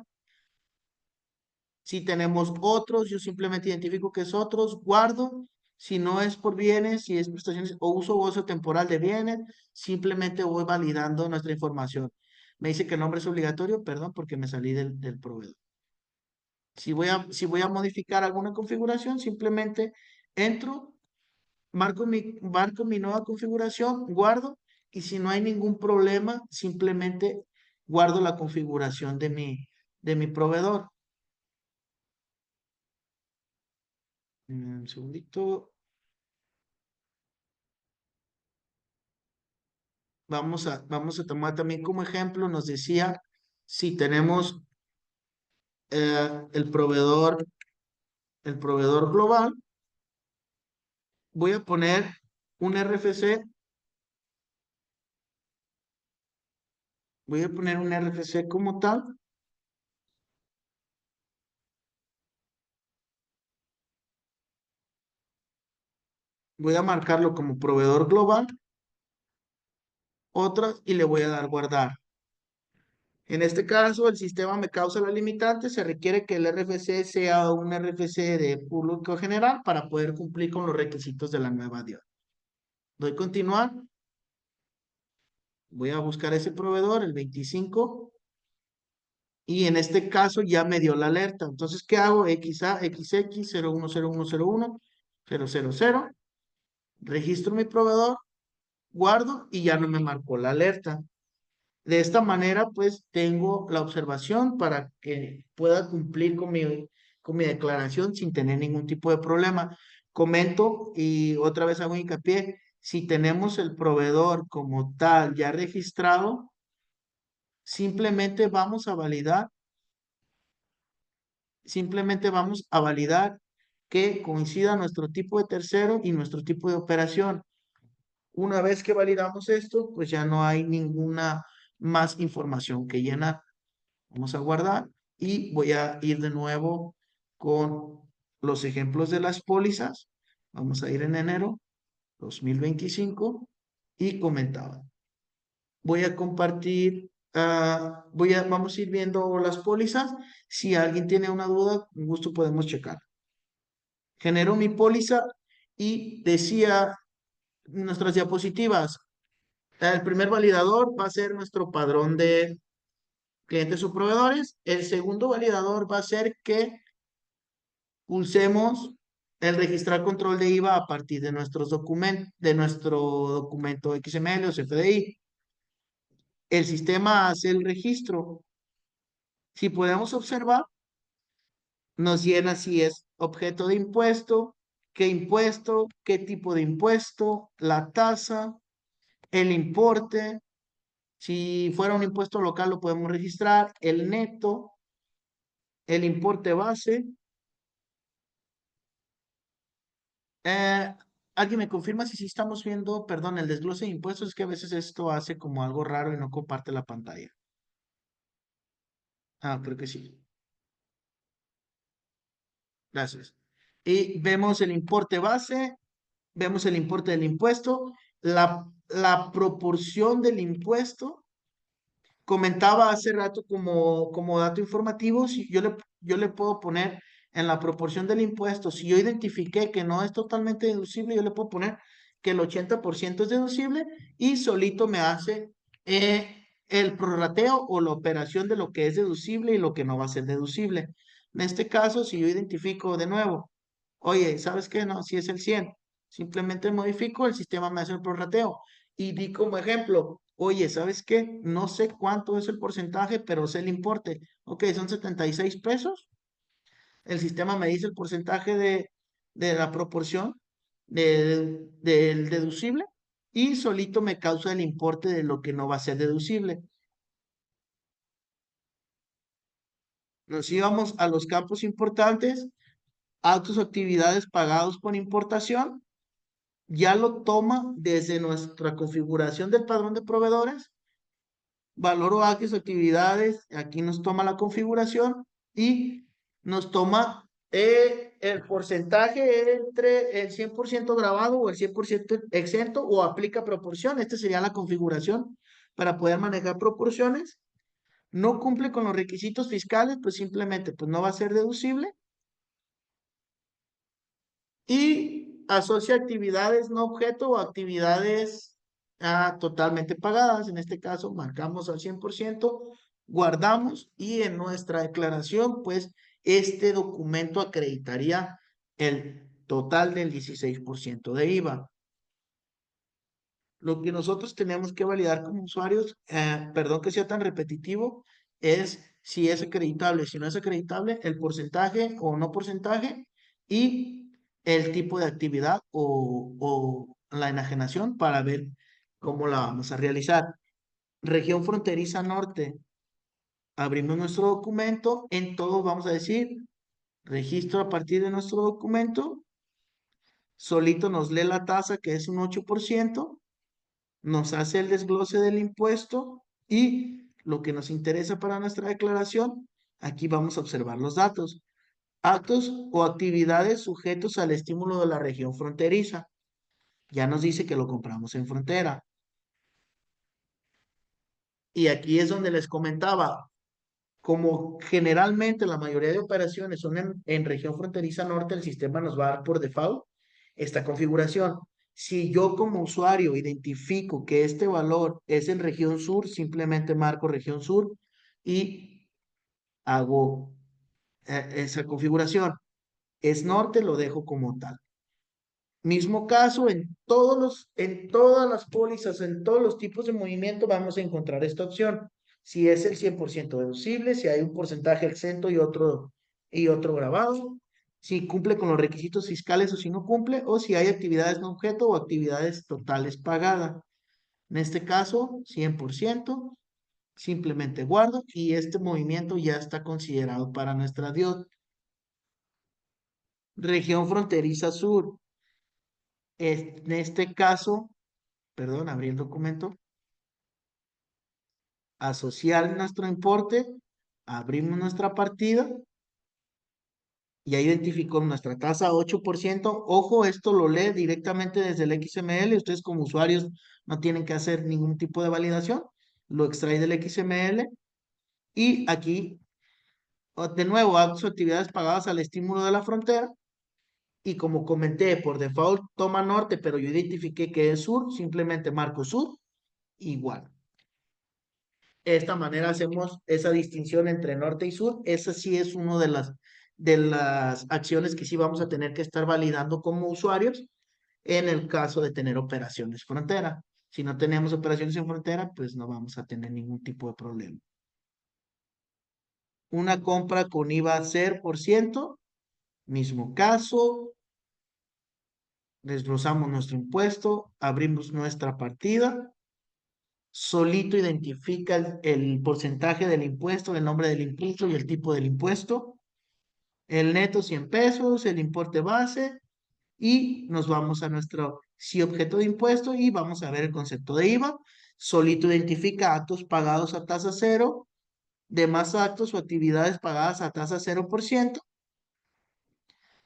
Si tenemos otros, yo simplemente identifico que es otros, guardo. Si no es por bienes, si es prestaciones o uso o gozo temporal de bienes, simplemente voy validando nuestra información. Me dice que el nombre es obligatorio, perdón, porque me salí del proveedor. Si voy a modificar alguna configuración, simplemente entro, marco mi nueva configuración, guardo, y si no hay ningún problema, simplemente guardo la configuración de mi proveedor. Un segundito. Vamos a tomar también como ejemplo, nos decía, si tenemos el proveedor global, voy a poner un RFC, voy a poner un RFC como tal, voy a marcarlo como proveedor global, otra, y le voy a dar guardar. En este caso, el sistema me causa la limitante, se requiere que el RFC sea un RFC de público general para poder cumplir con los requisitos de la nueva DIO. Doy continuar, voy a buscar ese proveedor, el 25, y en este caso ya me dio la alerta. Entonces, ¿qué hago? XA, XX, 010101, 000, registro mi proveedor, guardo y ya no me marcó la alerta. De esta manera, pues tengo la observación para que pueda cumplir con mi declaración sin tener ningún tipo de problema. Comento y otra vez hago hincapié, si tenemos el proveedor como tal ya registrado, simplemente vamos a validar, simplemente vamos a validar que coincida nuestro tipo de tercero y nuestro tipo de operación. Una vez que validamos esto, pues ya no hay ninguna más información que llenar. Vamos a guardar y voy a ir de nuevo con los ejemplos de las pólizas. Vamos a ir en enero 2025 y comentaba. Voy a compartir, vamos a ir viendo las pólizas. Si alguien tiene una duda, con gusto podemos checar. Genero mi póliza y decía nuestras diapositivas. El primer validador va a ser nuestro padrón de clientes o proveedores. El segundo validador va a ser que pulsemos el registrar control de IVA a partir de de nuestro documento XML o CFDI. El sistema hace el registro. Si podemos observar, nos llena si es objeto de impuesto, qué tipo de impuesto, la tasa, el importe, si fuera un impuesto local lo podemos registrar, el neto, el importe base. Eh, ¿Alguien me confirma si sí estamos viendo, perdón, el desglose de impuestos? Es que a veces esto hace como algo raro y no comparte la pantalla. Ah, creo que sí. Gracias. Y vemos el importe base, vemos el importe del impuesto, la proporción del impuesto. Comentaba hace rato como dato informativo, si yo le puedo poner en la proporción del impuesto, si yo identifiqué que no es totalmente deducible, yo le puedo poner que el 80% es deducible y solito me hace el prorrateo o la operación de lo que es deducible y lo que no va a ser deducible. En este caso, si yo identifico de nuevo, oye, ¿sabes qué? No, si es el 100, simplemente modifico, el sistema me hace el prorrateo. Y di como ejemplo, oye, ¿sabes qué? No sé cuánto es el porcentaje, pero sé el importe. Ok, son 76 pesos. El sistema me dice el porcentaje de la proporción del deducible y solito me causa el importe de lo que no va a ser deducible. Nos íbamos a los campos importantes, actos o actividades pagados por importación. Ya lo toma desde nuestra configuración del padrón de proveedores. Valoro actos, actividades, aquí nos toma la configuración y nos toma el porcentaje entre el 100% grabado o el 100% exento o aplica proporción. Esta sería la configuración para poder manejar proporciones. No cumple con los requisitos fiscales, pues simplemente pues no va a ser deducible y asocia actividades no objeto o actividades totalmente pagadas. En este caso, marcamos al 100%, guardamos y en nuestra declaración, pues este documento acreditaría el total del 16% de IVA. Lo que nosotros tenemos que validar como usuarios, perdón que sea tan repetitivo, es si es acreditable. Si no es acreditable, el porcentaje o no porcentaje y el tipo de actividad o la enajenación para ver cómo la vamos a realizar. Región fronteriza norte. Abrimos nuestro documento. En todo vamos a decir registro a partir de nuestro documento. Solito nos lee la tasa que es un 8%, nos hace el desglose del impuesto y lo que nos interesa para nuestra declaración, aquí vamos a observar los datos. Actos o actividades sujetos al estímulo de la región fronteriza. Ya nos dice que lo compramos en frontera. Y aquí es donde les comentaba, como generalmente la mayoría de operaciones son en región fronteriza norte, el sistema nos va a dar por default esta configuración. Si yo como usuario identifico que este valor es en región sur, simplemente marco región sur y hago esa configuración. Es norte, lo dejo como tal. Mismo caso, en todas las pólizas, en todos los tipos de movimiento, vamos a encontrar esta opción. Si es el 100% deducible, si hay un porcentaje exento y otro grabado, si cumple con los requisitos fiscales o si no cumple, o si hay actividades no objeto o actividades totales pagadas. En este caso, 100%, simplemente guardo y este movimiento ya está considerado para nuestra DIOT. Región fronteriza sur. En este caso, perdón, abrí el documento, asociar nuestro importe, abrimos nuestra partida, ya identificó nuestra tasa 8%. Ojo, esto lo lee directamente desde el XML, ustedes como usuarios no tienen que hacer ningún tipo de validación, lo extrae del XML y aquí, de nuevo, hago sus actividades pagadas al estímulo de la frontera y como comenté, por default toma norte, pero yo identifiqué que es sur, simplemente marco sur, igual. De esta manera hacemos esa distinción entre norte y sur. Esa sí es una de las acciones que sí vamos a tener que estar validando como usuarios en el caso de tener operaciones frontera. Si no tenemos operaciones en frontera, pues no vamos a tener ningún tipo de problema. Una compra con IVA 0%, mismo caso, desglosamos nuestro impuesto, abrimos nuestra partida solito identifica el porcentaje del impuesto, el nombre del impuesto y el tipo del impuesto, el neto 100 pesos, el importe base, y nos vamos a nuestro sí objeto de impuesto y vamos a ver el concepto de IVA. Solito identifica actos pagados a tasa cero, demás actos o actividades pagadas a tasa 0%.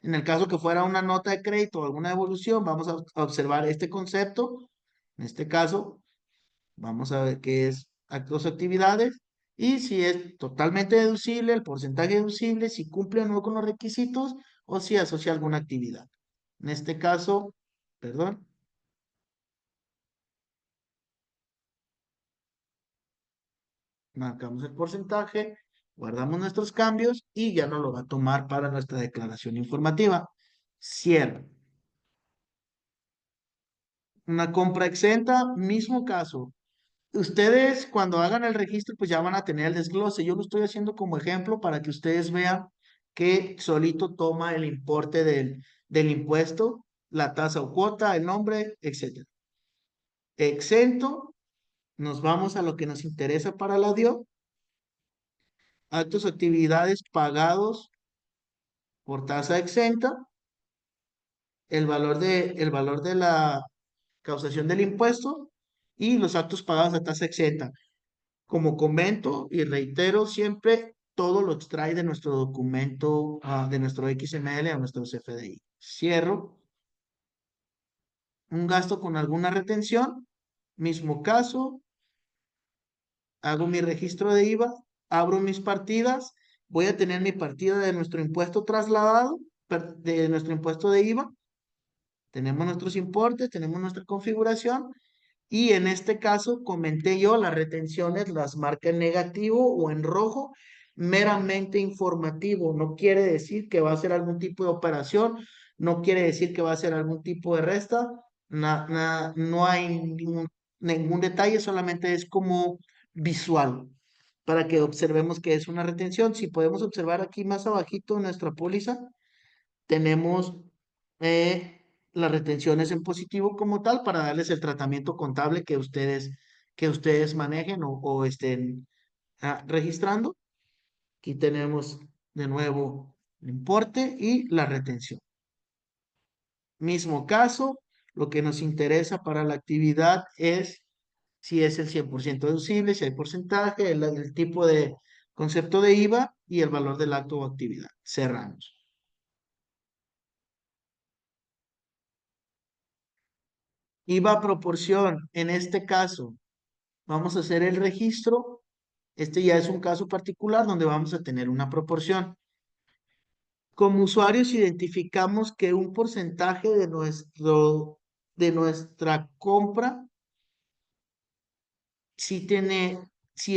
En el caso que fuera una nota de crédito o alguna devolución, vamos a observar este concepto. En este caso, vamos a ver qué es actos o actividades y si es totalmente deducible, el porcentaje deducible, si cumple o no con los requisitos o si asocia alguna actividad. En este caso, perdón, marcamos el porcentaje, guardamos nuestros cambios y ya nos lo va a tomar para nuestra declaración informativa. Cierro. Una compra exenta, mismo caso. Ustedes cuando hagan el registro, pues ya van a tener el desglose. Yo lo estoy haciendo como ejemplo para que ustedes vean que solito toma el importe del impuesto, la tasa o cuota, el nombre, etcétera. Exento, nos vamos a lo que nos interesa para la DIO, actos o actividades pagados por tasa exenta, el valor de la causación del impuesto y los actos pagados a tasa exenta. Como comento y reitero, siempre todo lo extrae de nuestro documento, de nuestro XML a nuestro CFDI. Cierro un gasto con alguna retención, mismo caso, hago mi registro de IVA, abro mis partidas, voy a tener mi partida de nuestro impuesto trasladado, de nuestro impuesto de IVA, tenemos nuestros importes, tenemos nuestra configuración. Y en este caso, comenté yo, las retenciones las marca en negativo o en rojo, meramente informativo. No quiere decir que va a ser algún tipo de operación, no quiere decir que va a ser algún tipo de resta, no hay ningún detalle, solamente es como visual para que observemos que es una retención. Si podemos observar aquí más abajito en nuestra póliza, tenemos las retenciones en positivo como tal para darles el tratamiento contable que ustedes manejen o estén registrando. Aquí tenemos de nuevo el importe y la retención. Mismo caso, lo que nos interesa para la actividad es si es el 100% deducible, si hay porcentaje, el tipo de concepto de IVA y el valor del acto o actividad. Cerramos. IVA a proporción, en este caso, vamos a hacer el registro. Este ya es un caso particular donde vamos a tener una proporción. Como usuarios identificamos que un porcentaje de nuestra compra sí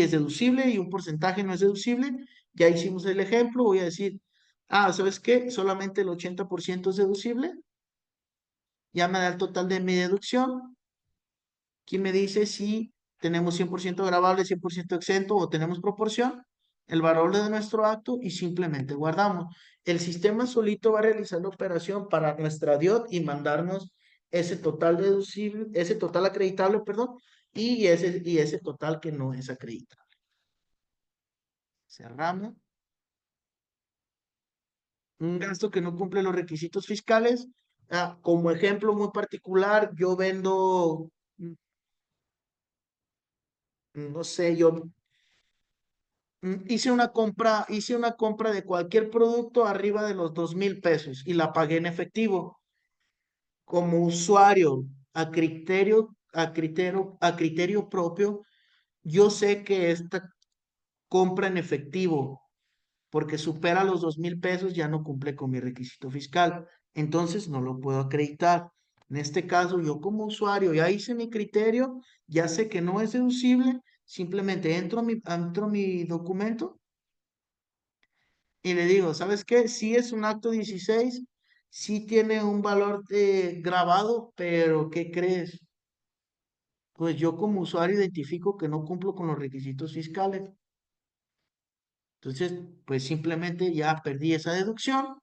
es deducible y un porcentaje no es deducible. Ya hicimos el ejemplo, voy a decir, ¿sabes qué? Solamente el 80% es deducible. Ya me da el total de mi deducción. Aquí me dice si tenemos 100% gravable, 100% exento o tenemos proporción, el valor de nuestro acto y simplemente guardamos. El sistema solito va a realizar la operación para nuestra DIOT y mandarnos ese total deducible, ese total acreditable, perdón, y ese total que no es acreditable. Cerramos. Un gasto que no cumple los requisitos fiscales. Como ejemplo muy particular, yo vendo, no sé, hice una compra de cualquier producto arriba de los 2,000 pesos y la pagué en efectivo. Como usuario, a criterio propio, yo sé que esta compra en efectivo, porque supera los 2,000 pesos, ya no cumple con mi requisito fiscal. Entonces no lo puedo acreditar. En este caso, yo como usuario ya hice mi criterio, ya sé que no es deducible, simplemente entro mi documento y le digo, ¿sabes qué? Sí es un acto 16, sí tiene un valor grabado, pero ¿qué crees? Pues yo como usuario identifico que no cumplo con los requisitos fiscales. Entonces, pues simplemente ya perdí esa deducción,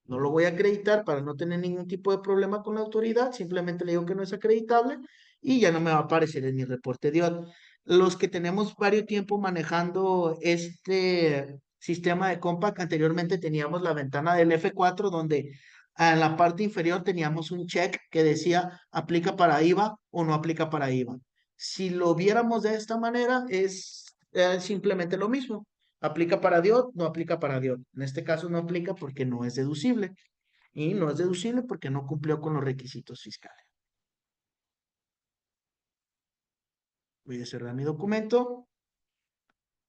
no lo voy a acreditar para no tener ningún tipo de problema con la autoridad, simplemente le digo que no es acreditable y ya no me va a aparecer en mi reporte DIOT. Los que tenemos varios tiempo manejando este sistema de Compaq, anteriormente teníamos la ventana del F4 donde en la parte inferior teníamos un check que decía aplica para IVA o no aplica para IVA. Si lo viéramos de esta manera, es simplemente lo mismo. Aplica para DIOT, no aplica para DIOT. En este caso no aplica porque no es deducible. Y no es deducible porque no cumplió con los requisitos fiscales. Voy a cerrar mi documento.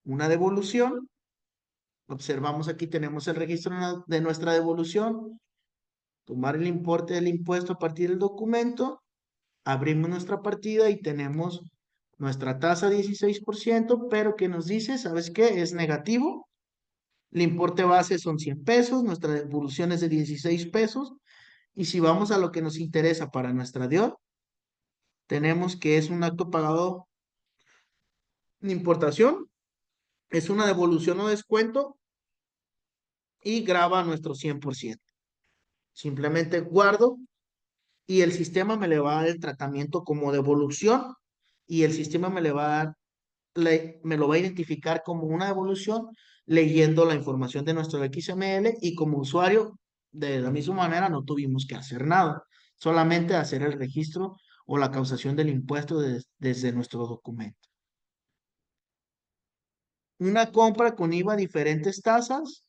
Una devolución. Observamos aquí tenemos el registro de nuestra devolución. Tomar el importe del impuesto a partir del documento. Abrimos nuestra partida y tenemos nuestra tasa 16%, pero que nos dice, ¿sabes qué? Es negativo. El importe base son 100 pesos, nuestra devolución es de 16 pesos. Y si vamos a lo que nos interesa para nuestra DIOT, tenemos que es un acto pagado de importación, es una devolución o descuento y graba nuestro 100%. Simplemente guardo y el sistema me le va a dar el tratamiento como devolución y el sistema me le va a dar, me lo va a identificar como una devolución leyendo la información de nuestro XML y como usuario, de la misma manera, no tuvimos que hacer nada, solamente hacer el registro o la causación del impuesto desde nuestro documento. Una compra con IVA a diferentes tasas.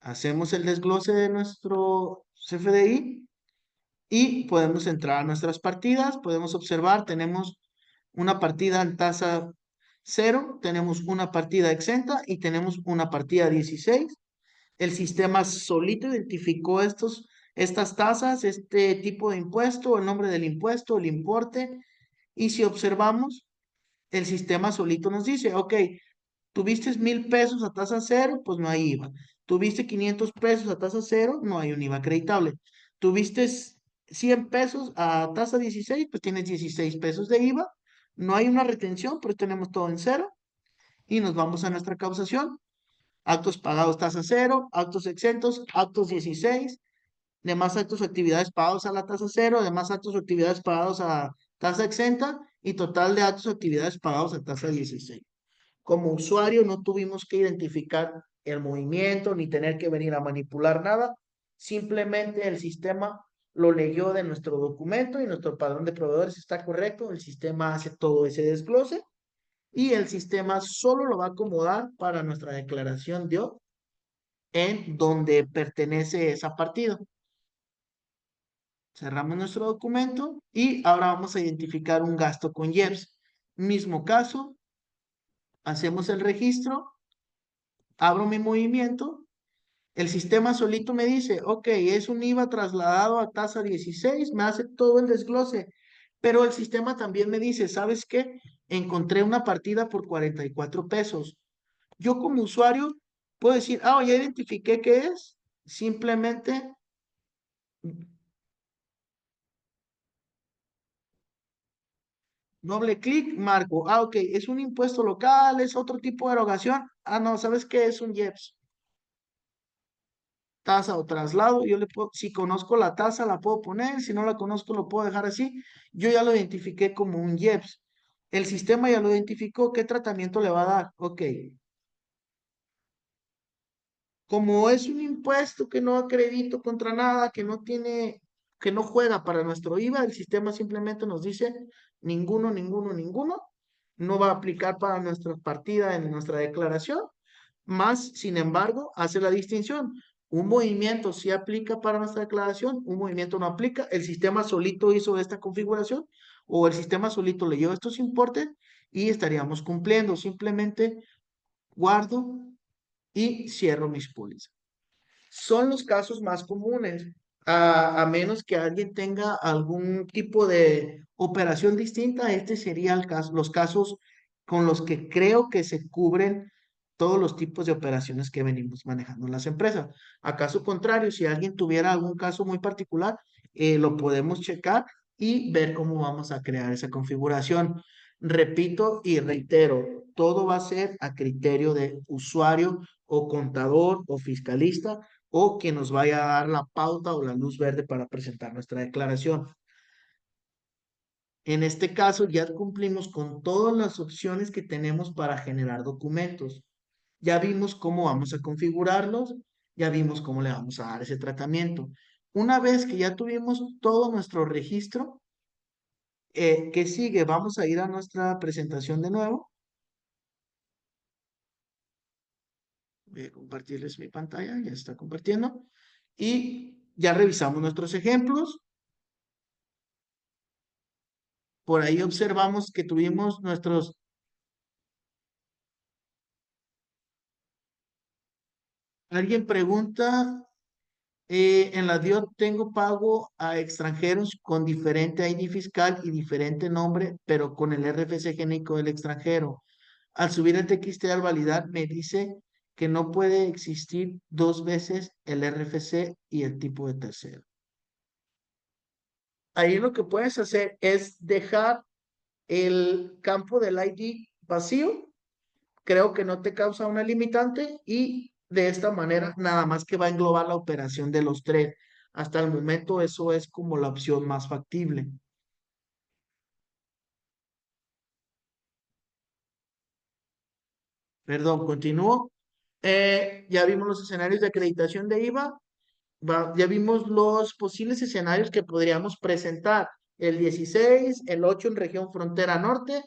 Hacemos el desglose de nuestro CFDI y podemos entrar a nuestras partidas. Podemos observar, tenemos una partida en tasa 0, tenemos una partida exenta y tenemos una partida 16. El sistema solito identificó estas tasas, este tipo de impuesto, el nombre del impuesto, el importe. Y si observamos, el sistema solito nos dice, ok, tuviste 1,000 pesos a tasa 0, pues no hay IVA. Tuviste 500 pesos a tasa 0, no hay un IVA acreditable. Tuviste 100 pesos a tasa 16, pues tienes 16 pesos de IVA. No hay una retención, pero tenemos todo en cero. Y nos vamos a nuestra causación. Actos pagados tasa 0, actos exentos, actos 16, demás actos o actividades pagados a la tasa 0, demás actos o actividades pagados a tasa exenta y total de actos o actividades pagados a tasa 16. Como usuario no tuvimos que identificar el movimiento ni tener que venir a manipular nada. Simplemente el sistema lo leyó de nuestro documento y nuestro padrón de proveedores está correcto. El sistema hace todo ese desglose y el sistema solo lo va a acomodar para nuestra declaración de O en donde pertenece esa partida. Cerramos nuestro documento y ahora vamos a identificar un gasto con IEPS. Mismo caso, hacemos el registro, abro mi movimiento, el sistema solito me dice, ok, es un IVA trasladado a tasa 16, me hace todo el desglose, pero el sistema también me dice, ¿sabes qué? Encontré una partida por 44 pesos. Yo como usuario puedo decir, ya identifiqué qué es, simplemente doble clic, marco, ok, es un impuesto local, es otro tipo de erogación, no, ¿sabes qué? Es un IEPS. Tasa o traslado, yo le puedo, si conozco la tasa la puedo poner, si no la conozco lo puedo dejar así, yo ya lo identifiqué como un IEPS, el sistema ya lo identificó, ¿qué tratamiento le va a dar? Ok, como es un impuesto que no acredito contra nada, que no tiene, que no juega para nuestro IVA, el sistema simplemente nos dice ninguno, ninguno, ninguno, no va a aplicar para nuestra partida en nuestra declaración, más, sin embargo, hace la distinción. Un movimiento sí aplica para nuestra declaración, un movimiento no aplica. El sistema solito hizo esta configuración o el sistema solito leyó estos importes y estaríamos cumpliendo. Simplemente guardo y cierro mis pólizas. Son los casos más comunes, a menos que alguien tenga algún tipo de operación distinta, este sería el caso, los casos con los que creo que se cubren todos los tipos de operaciones que venimos manejando en las empresas. A caso contrario, si alguien tuviera algún caso muy particular, lo podemos checar y ver cómo vamos a crear esa configuración. Repito y reitero, todo va a ser a criterio de usuario o contador o fiscalista o que nos vaya a dar la pauta o la luz verde para presentar nuestra declaración. En este caso ya cumplimos con todas las opciones que tenemos para generar documentos. Ya vimos cómo vamos a configurarlos, ya vimos cómo le vamos a dar ese tratamiento. Una vez que ya tuvimos todo nuestro registro, ¿qué sigue? Vamos a ir a nuestra presentación de nuevo. Voy a compartirles mi pantalla, ya está compartiendo. Y ya revisamos nuestros ejemplos. Por ahí observamos que tuvimos nuestros... Alguien pregunta, en la DIOT tengo pago a extranjeros con diferente ID fiscal y diferente nombre, pero con el RFC génico del extranjero. Al subir el TXT al validar, me dice que no puede existir dos veces el RFC y el tipo de tercero. Ahí lo que puedes hacer es dejar el campo del ID vacío. Creo que no te causa una limitante y de esta manera nada más que va a englobar la operación de los tres. Hasta el momento eso es como la opción más factible. Perdón, continúo. Ya vimos los escenarios de acreditación de IVA. Ya vimos los posibles escenarios que podríamos presentar. El 16, el 8 en región frontera norte,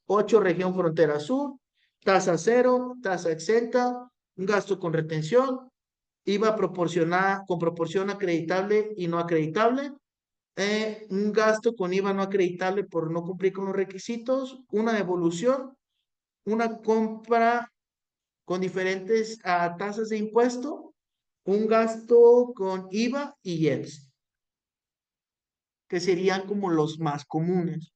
8 región frontera sur, tasa cero, tasa exenta, un gasto con retención, IVA proporcionada con proporción acreditable y no acreditable, un gasto con IVA no acreditable por no cumplir con los requisitos, una devolución, una compra con diferentes tasas de impuesto, un gasto con IVA y IEPS, que serían como los más comunes.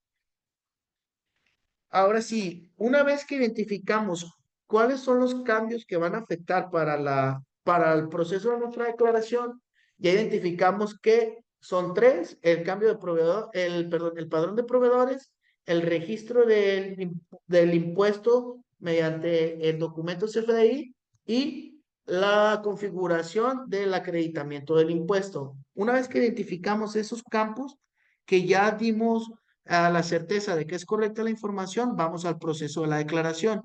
Ahora sí, una vez que identificamos cuáles son los cambios que van a afectar para el proceso de nuestra declaración, ya identificamos que son tres: el cambio de proveedor, perdón, el padrón de proveedores, el registro del impuesto mediante el documento CFDI y la configuración del acreditamiento del impuesto. Una vez que identificamos esos campos, que ya dimos a la certeza de que es correcta la información, vamos al proceso de la declaración.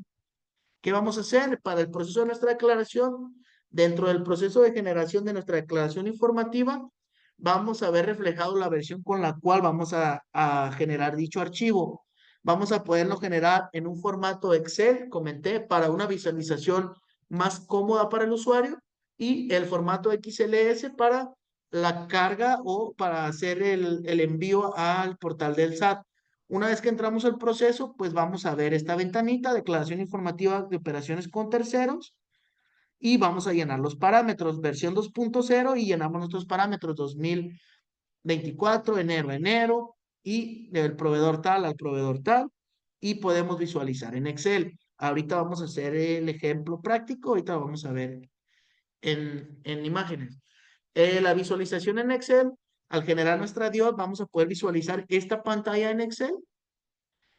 ¿Qué vamos a hacer para el proceso de nuestra declaración? Dentro del proceso de generación de nuestra declaración informativa, vamos a ver reflejado la versión con la cual vamos a generar dicho archivo. Vamos a poderlo generar en un formato Excel, comenté, para una visualización más cómoda para el usuario, y el formato XLS para la carga o para hacer el envío al portal del SAT. Una vez que entramos al proceso, pues vamos a ver esta ventanita, declaración informativa de operaciones con terceros, y vamos a llenar los parámetros, versión 2.0, y llenamos nuestros parámetros 2024, enero, enero, y del proveedor tal al proveedor tal, y podemos visualizar en Excel. Ahorita vamos a hacer el ejemplo práctico, ahorita lo vamos a ver en imágenes. La visualización en Excel, al generar nuestra DIOT, vamos a poder visualizar esta pantalla en Excel.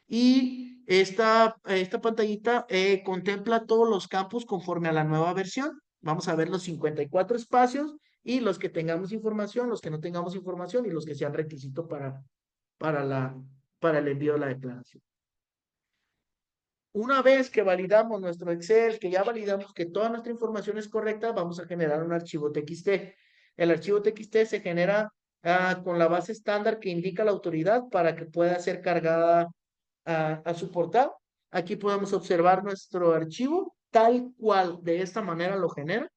Y esta pantallita contempla todos los campos conforme a la nueva versión. Vamos a ver los 54 espacios y los que tengamos información, los que no tengamos información y los que sean requisito para, la, para el envío de la declaración. Una vez que validamos nuestro Excel, que ya validamos que toda nuestra información es correcta, vamos a generar un archivo TXT. El archivo TXT se genera con la base estándar que indica la autoridad para que pueda ser cargada a su portal. Aquí podemos observar nuestro archivo tal cual de esta manera lo genera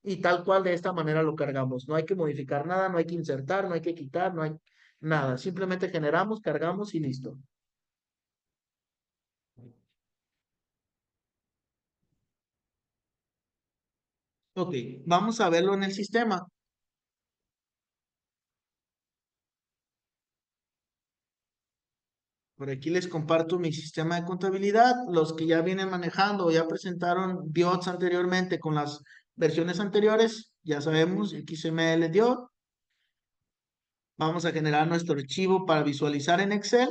y tal cual de esta manera lo cargamos. No hay que modificar nada, no hay que insertar, no hay que quitar, no hay nada. Simplemente generamos, cargamos y listo. Ok, vamos a verlo en el sistema. Por aquí les comparto mi sistema de contabilidad. Los que ya vienen manejando o ya presentaron DIOTs anteriormente con las versiones anteriores, ya sabemos, XML DIOT. Vamos a generar nuestro archivo para visualizar en Excel.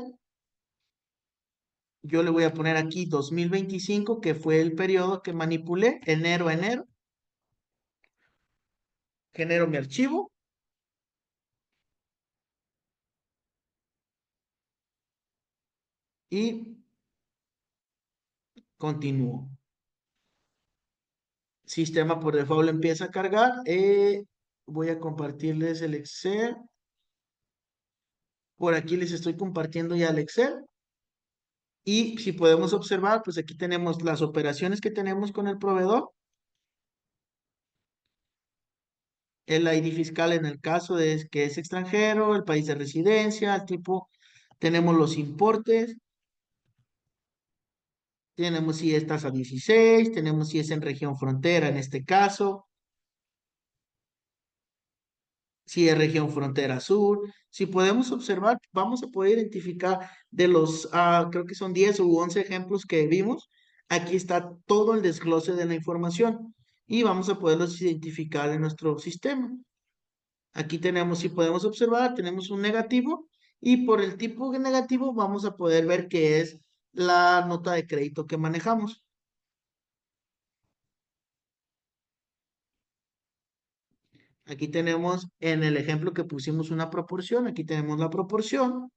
Yo le voy a poner aquí 2025, que fue el periodo que manipulé, enero a enero. Genero mi archivo. y continúo. Sistema por default empieza a cargar. Voy a compartirles el Excel. Por aquí les estoy compartiendo ya el Excel. Y si podemos observar, pues aquí tenemos las operaciones que tenemos con el proveedor, el ID fiscal en el caso de que es extranjero, el país de residencia, el tipo, tenemos los importes, tenemos si es tasa 16, tenemos si es en región frontera en este caso, si es región frontera sur. Si podemos observar, vamos a poder identificar de los, creo que son 10 u 11 ejemplos que vimos, aquí está todo el desglose de la información y vamos a poderlos identificar en nuestro sistema. Aquí tenemos, si podemos observar, tenemos un negativo y por el tipo de negativo vamos a poder ver que es la nota de crédito que manejamos. Aquí tenemos en el ejemplo que pusimos una proporción, aquí tenemos la proporción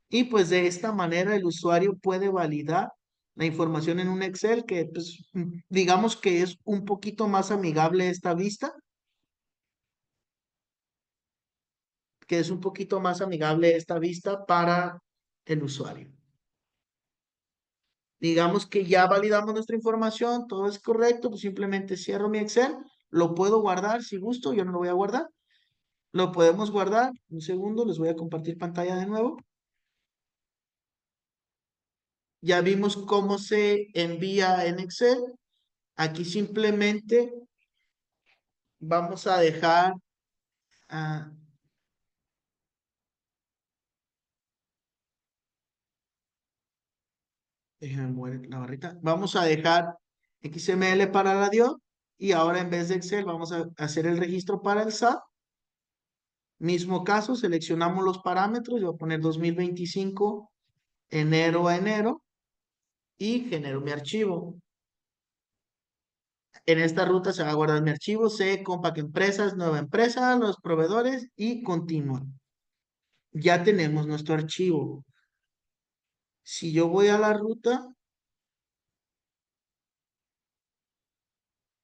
y pues de esta manera el usuario puede validar la información en un Excel que pues digamos que es un poquito más amigable esta vista, que es un poquito más amigable esta vista para el usuario. Digamos que ya validamos nuestra información, todo es correcto, pues simplemente cierro mi Excel, lo puedo guardar si gusto, yo no lo voy a guardar, lo podemos guardar, un segundo, les voy a compartir pantalla de nuevo. Ya vimos cómo se envía en Excel, aquí simplemente vamos a dejar, ah, déjenme mover la barrita, vamos a dejar XML para la DIO y ahora en vez de Excel vamos a hacer el registro para el SAT. Mismo caso, seleccionamos los parámetros, yo voy a poner 2025, enero a enero, y genero mi archivo. En esta ruta se va a guardar mi archivo, C, Compact Empresas, nueva empresa, los proveedores, y continúa. Ya tenemos nuestro archivo. Si yo voy a la ruta,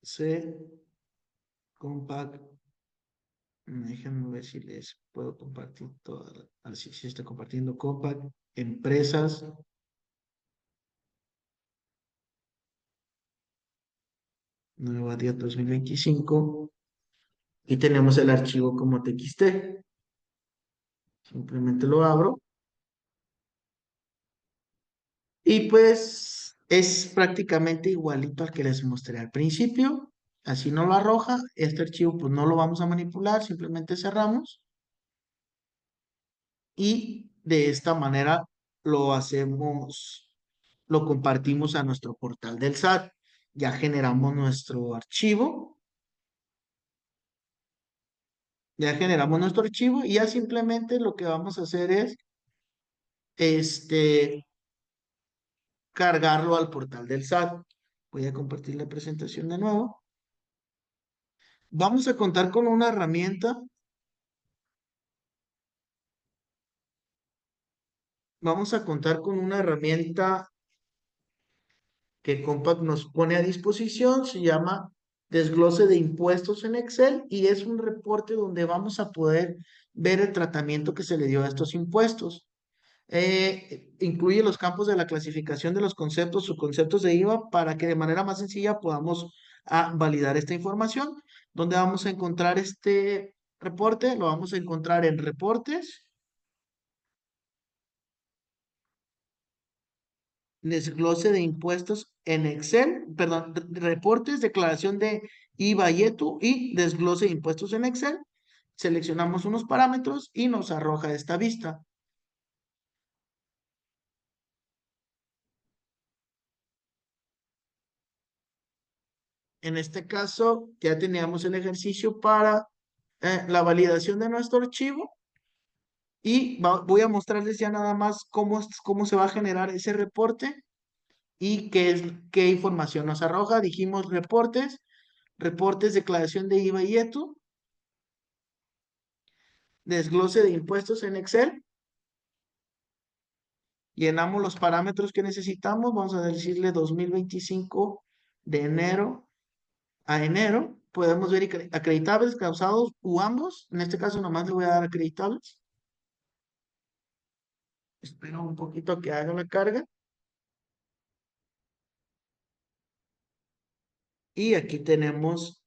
C, Compact, déjenme ver si les puedo compartir toda, así si estoy compartiendo Compact, Empresas, nueva día 2025, y tenemos el archivo como TXT. Simplemente lo abro y pues es prácticamente igualito al que les mostré al principio. Así no lo arroja. Este archivo pues no lo vamos a manipular, simplemente cerramos y de esta manera lo hacemos, lo compartimos a nuestro portal del SAT. Ya generamos nuestro archivo, ya generamos nuestro archivo y ya simplemente lo que vamos a hacer es este cargarlo al portal del SAT. Voy a compartir la presentación de nuevo. Vamos a contar con una herramienta, vamos a contar con una herramienta que Compact nos pone a disposición, se llama Desglose de Impuestos en Excel y es un reporte donde vamos a poder ver el tratamiento que se le dio a estos impuestos. Incluye los campos de la clasificación de los conceptos, subconceptos de IVA, para que de manera más sencilla podamos validar esta información. ¿Dónde vamos a encontrar este reporte? Lo vamos a encontrar en reportes, desglose de impuestos en Excel, perdón, reportes, declaración de IVA y ETU y desglose de impuestos en Excel. Seleccionamos unos parámetros y nos arroja esta vista. En este caso, ya teníamos el ejercicio para la validación de nuestro archivo y voy a mostrarles ya nada más cómo se va a generar ese reporte y qué información nos arroja. Dijimos reportes, reportes, declaración de IVA y ETU, desglose de impuestos en Excel Llenamos los parámetros que necesitamos, vamos a decirle 2025 de enero a enero. Podemos ver acreditables, causados u ambos. En este caso nomás le voy a dar acreditables. Espero un poquito a que haga la carga. Y aquí tenemos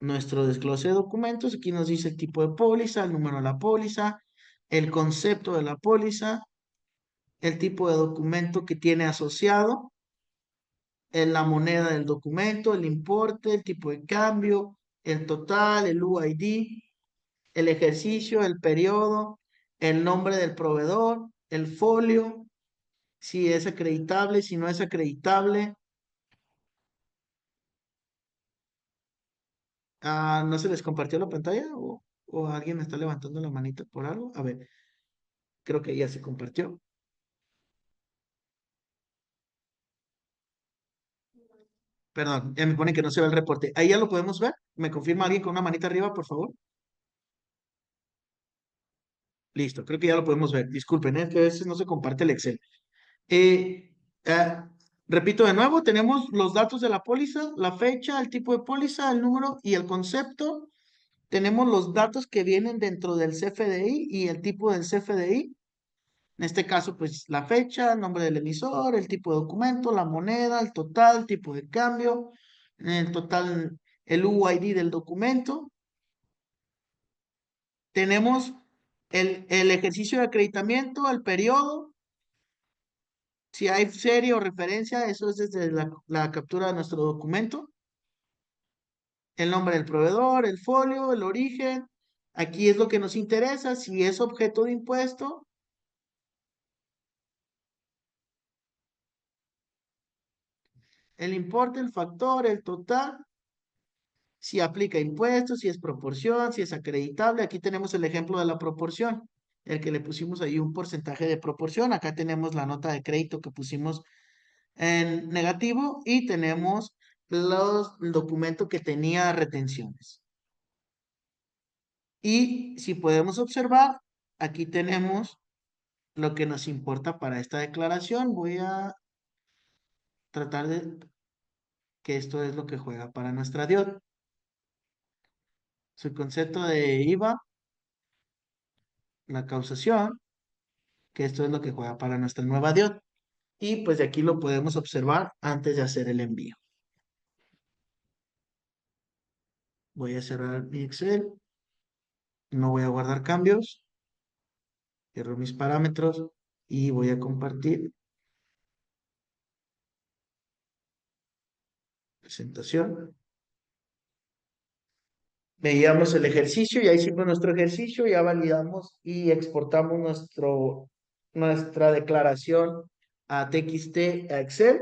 nuestro desglose de documentos. Aquí nos dice el tipo de póliza, el número de la póliza, el concepto de la póliza, el tipo de documento que tiene asociado, en la moneda del documento, el importe, el tipo de cambio, el total, el UID, el ejercicio, el periodo, el nombre del proveedor, el folio, si es acreditable, si no es acreditable. ¿No se les compartió la pantalla o alguien me está levantando la manita por algo? A ver, creo que ya se compartió. Perdón, ya me pone que no se ve el reporte. Ahí ya lo podemos ver. ¿Me confirma alguien con una manita arriba, por favor? Listo, creo que ya lo podemos ver. Disculpen, es que a veces no se comparte el Excel. Eh, ah, Repito de nuevo, tenemos los datos de la póliza, la fecha, el tipo de póliza, el número y el concepto. Tenemos los datos que vienen dentro del CFDI y el tipo del CFDI. En este caso, pues la fecha, el nombre del emisor, el tipo de documento, la moneda, el total, el tipo de cambio, el total, el UID del documento. Tenemos el ejercicio de acreditamiento, el periodo, si hay serie o referencia, eso es desde la captura de nuestro documento, el nombre del proveedor, el folio, el origen. Aquí es lo que nos interesa, si es objeto de impuesto, el importe, el factor, el total, si aplica impuestos, si es proporción, si es acreditable. Aquí tenemos el ejemplo de la proporción, el que le pusimos ahí un porcentaje de proporción. Acá tenemos la nota de crédito que pusimos en negativo y tenemos el documento que tenía retenciones. Y si podemos observar, aquí tenemos lo que nos importa para esta declaración. Voy a tratar de que esto es lo que juega para nuestra DIOT. Su concepto de IVA, la causación, que esto es lo que juega para nuestra nueva DIOT. Y pues de aquí lo podemos observar antes de hacer el envío. Voy a cerrar mi Excel. No voy a guardar cambios. Cierro mis parámetros y voy a compartir presentación. Veíamos el ejercicio, ya hicimos nuestro ejercicio, ya validamos y exportamos nuestra declaración a TXT, a Excel.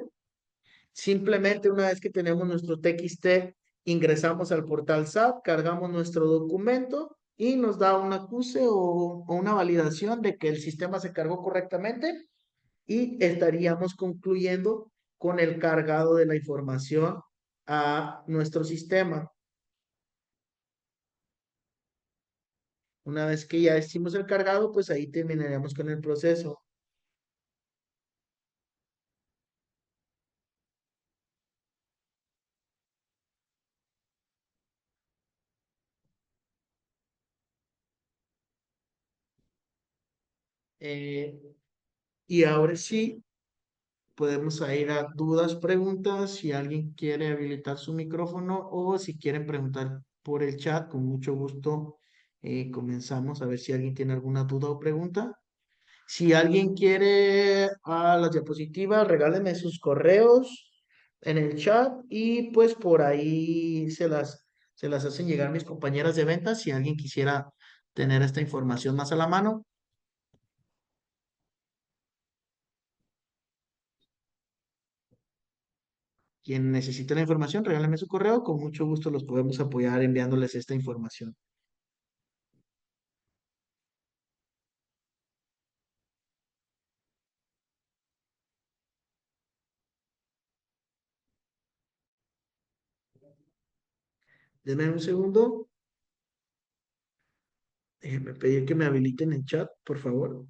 Simplemente una vez que tenemos nuestro TXT, ingresamos al portal SAP, cargamos nuestro documento y nos da un acuse o una validación de que el sistema se cargó correctamente y estaríamos concluyendo con el cargado de la información a nuestro sistema. Una vez que ya hicimos el cargado, pues ahí terminaríamos con el proceso. Eh, y ahora sí, podemos ir a dudas, preguntas, si alguien quiere habilitar su micrófono o si quieren preguntar por el chat, con mucho gusto comenzamos a ver si alguien tiene alguna duda o pregunta. Si alguien quiere a las diapositivas, regálenme sus correos en el chat y pues por ahí se las hacen llegar mis compañeras de ventas si alguien quisiera tener esta información más a la mano. Quien necesite la información, regálenme su correo, con mucho gusto los podemos apoyar enviándoles esta información. Denme un segundo, déjenme pedir que me habiliten el chat, por favor.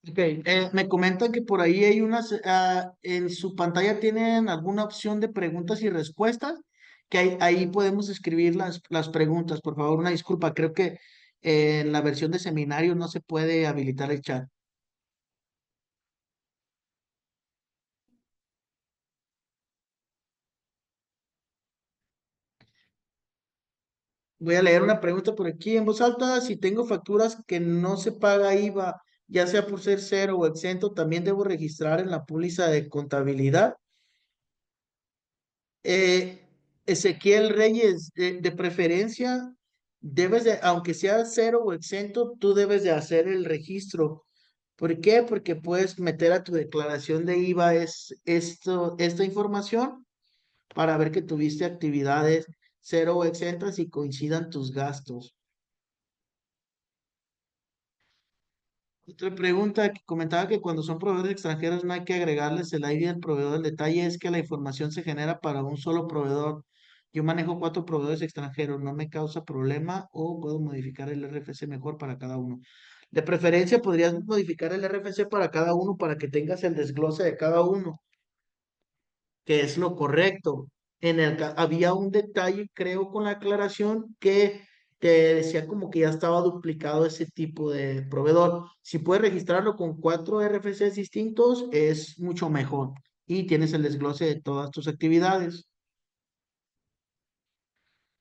Ok, me comentan que por ahí hay unas, en su pantalla tienen alguna opción de preguntas y respuestas, que ahí podemos escribir las preguntas. Por favor, una disculpa, creo que en la versión de seminario no se puede habilitar el chat. Voy a leer una pregunta por aquí en voz alta. Si tengo facturas que no se paga IVA, ya sea por ser cero o exento, también debo registrar en la póliza de contabilidad. Eh, Ezequiel Reyes, de preferencia, debes de, aunque sea cero o exento, tú debes de hacer el registro. ¿Por qué? Porque puedes meter a tu declaración de IVA esta información para ver que tuviste actividades cero o exentas y coincidan tus gastos. Otra pregunta que comentaba que cuando son proveedores extranjeros no hay que agregarles el ID del proveedor. El detalle es que la información se genera para un solo proveedor. Yo manejo 4 proveedores extranjeros, no me causa problema o puedo modificar el RFC mejor para cada uno. De preferencia, podrías modificar el RFC para cada uno para que tengas el desglose de cada uno, que es lo correcto. Había un detalle, creo, con la aclaración que te decía como que ya estaba duplicado ese tipo de proveedor. Si puedes registrarlo con 4 RFCs distintos, es mucho mejor y tienes el desglose de todas tus actividades.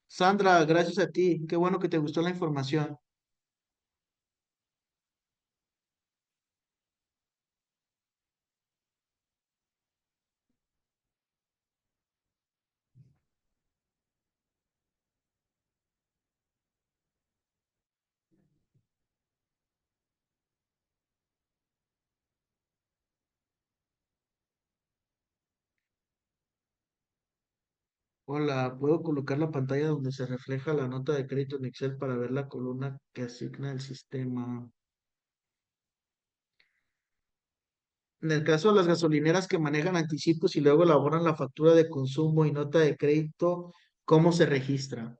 Sandra, gracias a ti. Qué bueno que te gustó la información. Hola, ¿puedo colocar la pantalla donde se refleja la nota de crédito en Excel para ver la columna que asigna el sistema? En el caso de las gasolineras que manejan anticipos y luego elaboran la factura de consumo y nota de crédito, ¿cómo se registra?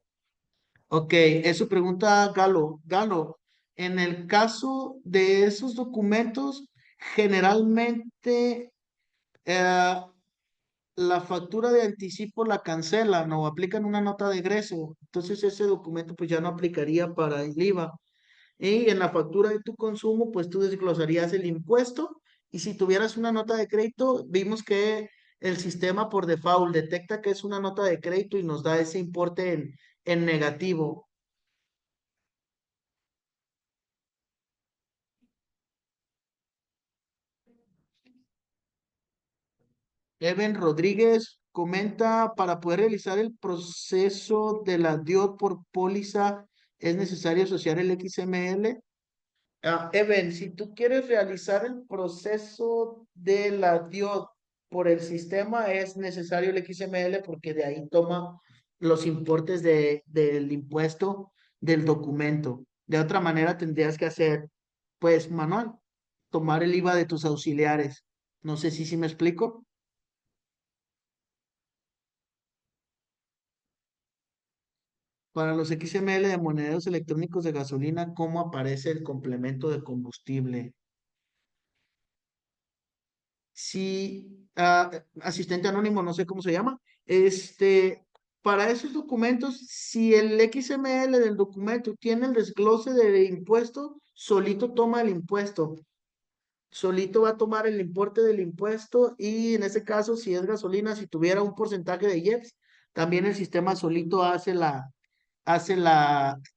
Ok, eso pregunta Galo. Galo, en el caso de esos documentos, generalmente eh, la factura de anticipo la cancelan o aplican una nota de egreso. Entonces ese documento pues ya no aplicaría para el IVA. Y en la factura de tu consumo, pues tú desglosarías el impuesto y si tuvieras una nota de crédito, vimos que el sistema por default detecta que es una nota de crédito y nos da ese importe en negativo. Evan Rodríguez comenta, para poder realizar el proceso de la DIOT por póliza, ¿es necesario asociar el XML? Even, si tú quieres realizar el proceso de la DIOD por el sistema, es necesario el XML porque de ahí toma los importes del impuesto del documento. De otra manera, tendrías que hacer, pues, manual, tomar el IVA de tus auxiliares. No sé si me explico. Para los XML de monederos electrónicos de gasolina, ¿cómo aparece el complemento de combustible? Si asistente anónimo, no sé cómo se llama, para esos documentos, si el XML del documento tiene el desglose de impuesto, solito toma el impuesto, solito va a tomar el importe del impuesto y en ese caso, si es gasolina, si tuviera un porcentaje de IEPS, también el sistema solito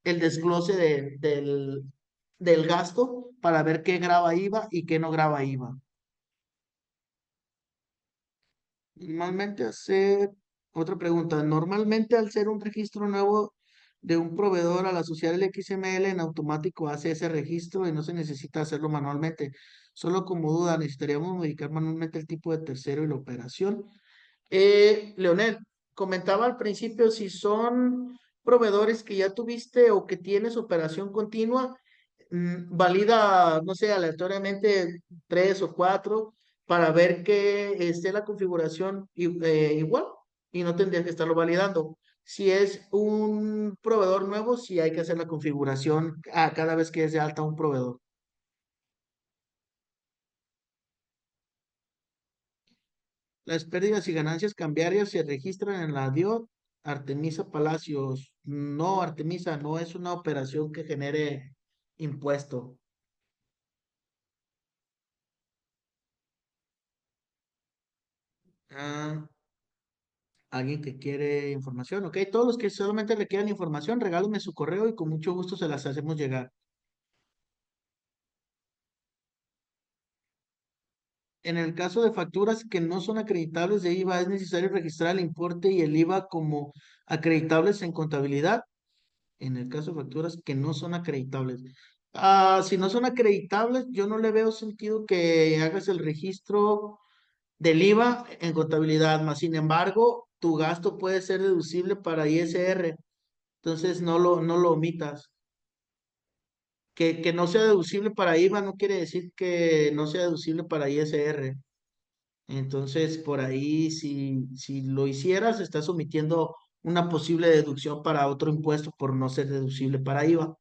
el desglose del gasto para ver qué graba IVA y qué no graba IVA. Normalmente otra pregunta, normalmente al ser un registro nuevo de un proveedor al asociar el XML en automático hace ese registro y no se necesita hacerlo manualmente. Solo como duda, necesitaríamos modificar manualmente el tipo de tercero y la operación. Leonel, comentaba al principio si son proveedores que ya tuviste o que tienes operación continua, valida, no sé, aleatoriamente 3 o 4 para ver que esté la configuración igual y no tendrías que estarlo validando. Si es un proveedor nuevo, sí hay que hacer la configuración a cada vez que es de alta un proveedor. Las pérdidas y ganancias cambiarias se registran en la DIOT. Artemisa Palacios. No, Artemisa, no es una operación que genere impuesto. Ah, alguien que quiere información, ok. Todos los que solamente requieran información, regálenme su correo y con mucho gusto se las hacemos llegar. En el caso de facturas que no son acreditables de IVA, es necesario registrar el importe y el IVA como acreditables en contabilidad. En el caso de facturas que no son acreditables. Si no son acreditables, yo no le veo sentido que hagas el registro del IVA en contabilidad, más sin embargo, tu gasto puede ser deducible para ISR, entonces no lo omitas. Que no sea deducible para IVA no quiere decir que no sea deducible para ISR. Entonces, por ahí, si lo hicieras, estás omitiendo una posible deducción para otro impuesto por no ser deducible para IVA.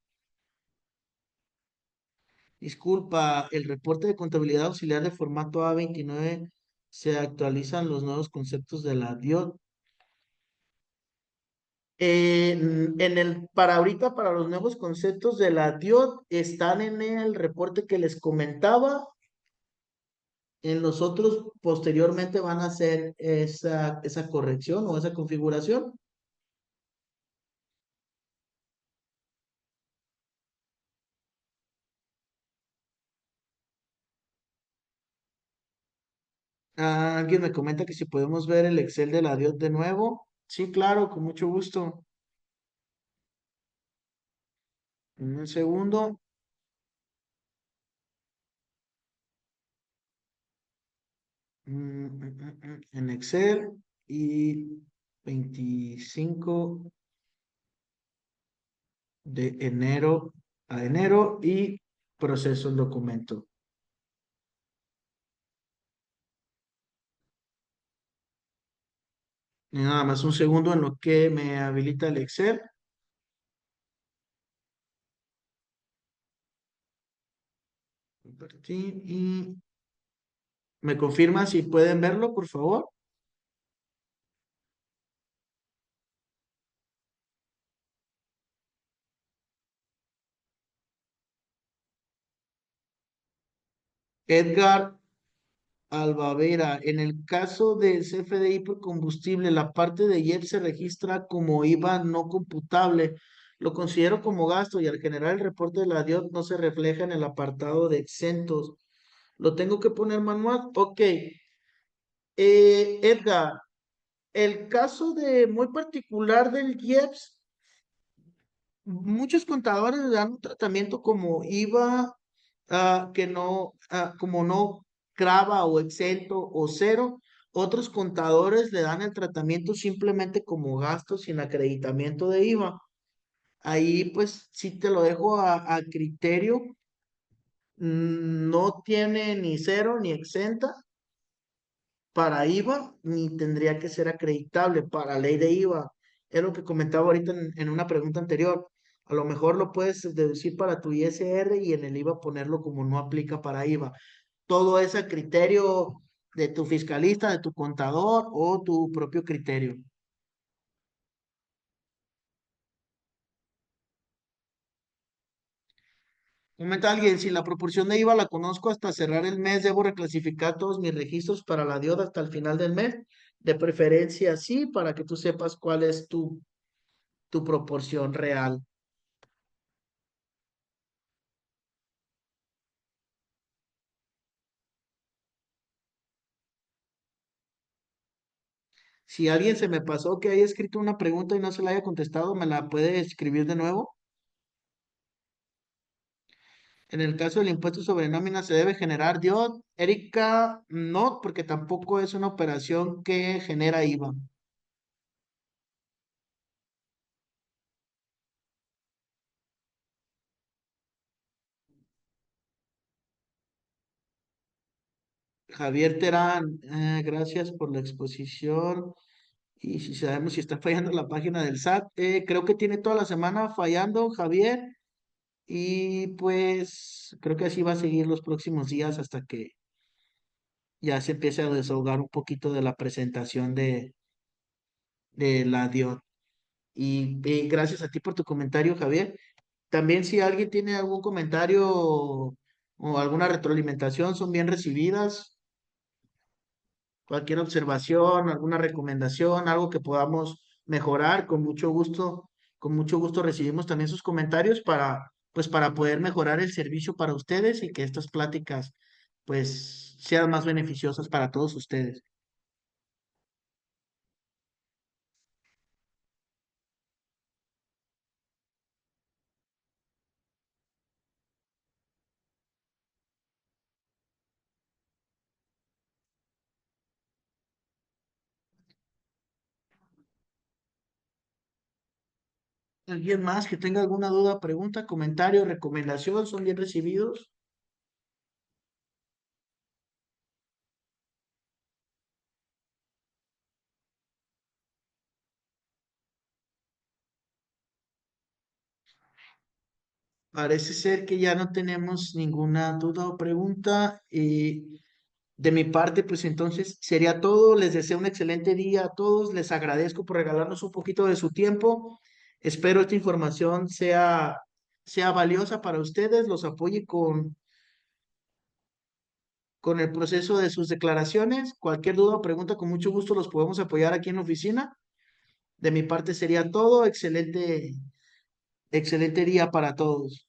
Disculpa, el reporte de contabilidad auxiliar de formato A29 se actualizan los nuevos conceptos de la DIOT. Para ahorita, para los nuevos conceptos de la DIOT, están en el reporte que les comentaba. En los otros, posteriormente, van a hacer esa corrección o esa configuración. Alguien me comenta que si podemos ver el Excel de la DIOT de nuevo. Sí, claro, con mucho gusto. Un segundo. En Excel y 25 de enero a enero y proceso el documento. Y nada más un segundo en lo que me habilita el Excel. Compartir y me confirma si pueden verlo, por favor. Edgar Albavera, en el caso del CFDI por combustible, la parte de IEP se registra como IVA no computable. Lo considero como gasto y al generar el reporte de la DIOT no se refleja en el apartado de exentos. ¿Lo tengo que poner manual? Ok. Edgar, el caso de muy particular del IEPS, muchos contadores le dan un tratamiento como IVA, que no, como no grava o exento o cero. Otros contadores le dan el tratamiento simplemente como gasto sin acreditamiento de IVA. Ahí pues sí te lo dejo a criterio. No tiene ni cero ni exenta para IVA, ni tendría que ser acreditable para ley de IVA. Es lo que comentaba ahorita en una pregunta anterior. A lo mejor lo puedes deducir para tu ISR y en el IVA ponerlo como no aplica para IVA. Todo es a criterio de tu fiscalista, de tu contador o tu propio criterio. Comenta alguien, si la proporción de IVA la conozco hasta cerrar el mes, debo reclasificar todos mis registros para la deuda hasta el final del mes. De preferencia, sí, para que tú sepas cuál es tu proporción real. Si alguien se me pasó que haya escrito una pregunta y no se la haya contestado, me la puede escribir de nuevo. En el caso del impuesto sobre nómina, ¿se debe generar DIOT? Erika, no, porque tampoco es una operación que genera IVA. Javier Terán, gracias por la exposición. Y si sabemos si está fallando la página del SAT, creo que tiene toda la semana fallando, Javier. Y pues creo que así va a seguir los próximos días ya se empiece a desahogar un poquito de la presentación de la DIOT. Y gracias a ti por tu comentario, Javier. También si alguien tiene algún comentario o alguna retroalimentación, son bien recibidas. Cualquier observación, alguna recomendación, algo que podamos mejorar, con mucho gusto recibimos también sus comentarios pues para poder mejorar el servicio para ustedes y que estas pláticas, pues, sean más beneficiosas para todos ustedes. ¿Alguien más que tenga alguna duda, pregunta, comentario, recomendación, son bien recibidos? Parece ser que ya no tenemos ninguna duda o pregunta. Y de mi parte, pues entonces sería todo. Les deseo un excelente día a todos. Les agradezco por regalarnos un poquito de su tiempo. Espero esta información sea valiosa para ustedes, los apoye con el proceso de sus declaraciones. Cualquier duda o pregunta, con mucho gusto los podemos apoyar aquí en la oficina. De mi parte sería todo. Excelente día para todos.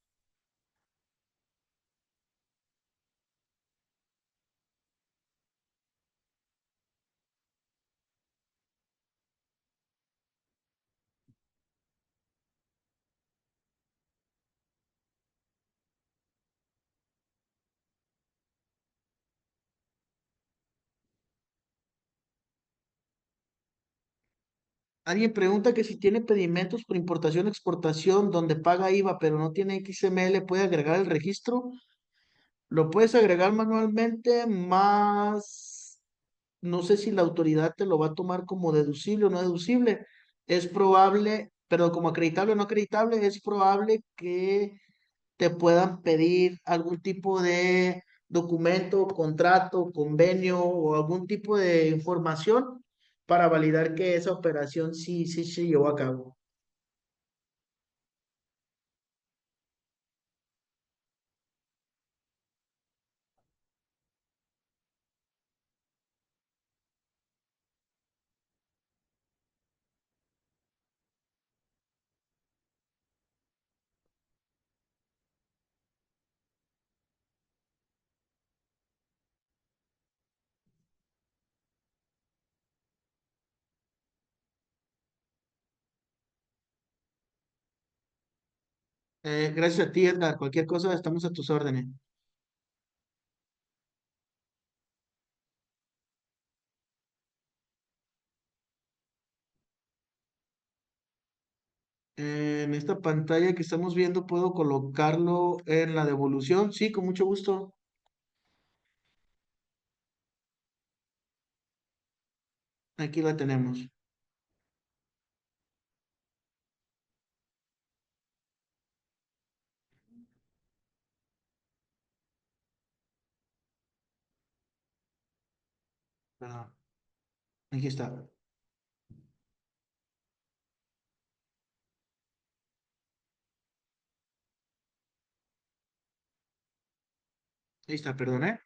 Alguien pregunta que si tiene pedimentos por importación o exportación donde paga IVA pero no tiene XML, ¿puede agregar el registro? Lo puedes agregar manualmente, más no sé si la autoridad te lo va a tomar como deducible o no deducible. Es probable, pero como acreditable o no acreditable, es probable que te puedan pedir algún tipo de documento, contrato, convenio o algún tipo de información para validar que esa operación sí se llevó a cabo. Gracias a ti, Edgar. Cualquier cosa, estamos a tus órdenes. En esta pantalla que estamos viendo, ¿puedo colocarlo en la devolución? Sí, con mucho gusto. Aquí la tenemos. Perdón. Aquí está. Ahí está, perdón, ¿eh?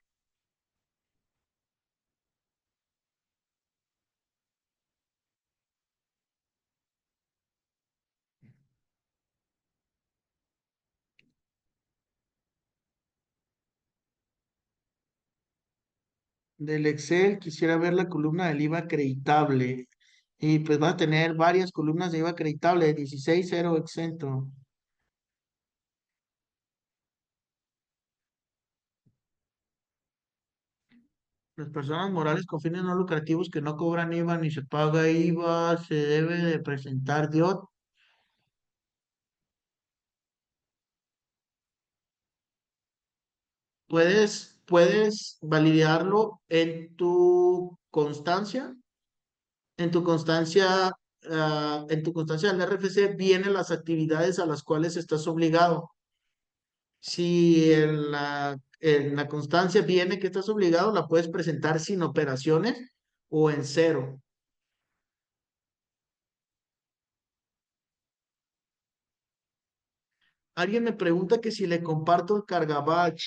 Del Excel quisiera ver la columna del IVA acreditable. Y pues va a tener varias columnas de IVA acreditable, 16 cero exento. Las personas morales con fines no lucrativos que no cobran IVA ni se paga IVA, se debe de presentar DIOT. Puedes validarlo en tu constancia, en tu constancia del RFC vienen las actividades a las cuales estás obligado. Si en la constancia viene que estás obligado, la puedes presentar sin operaciones o en cero. Alguien me pregunta que si le comparto el cargabatch.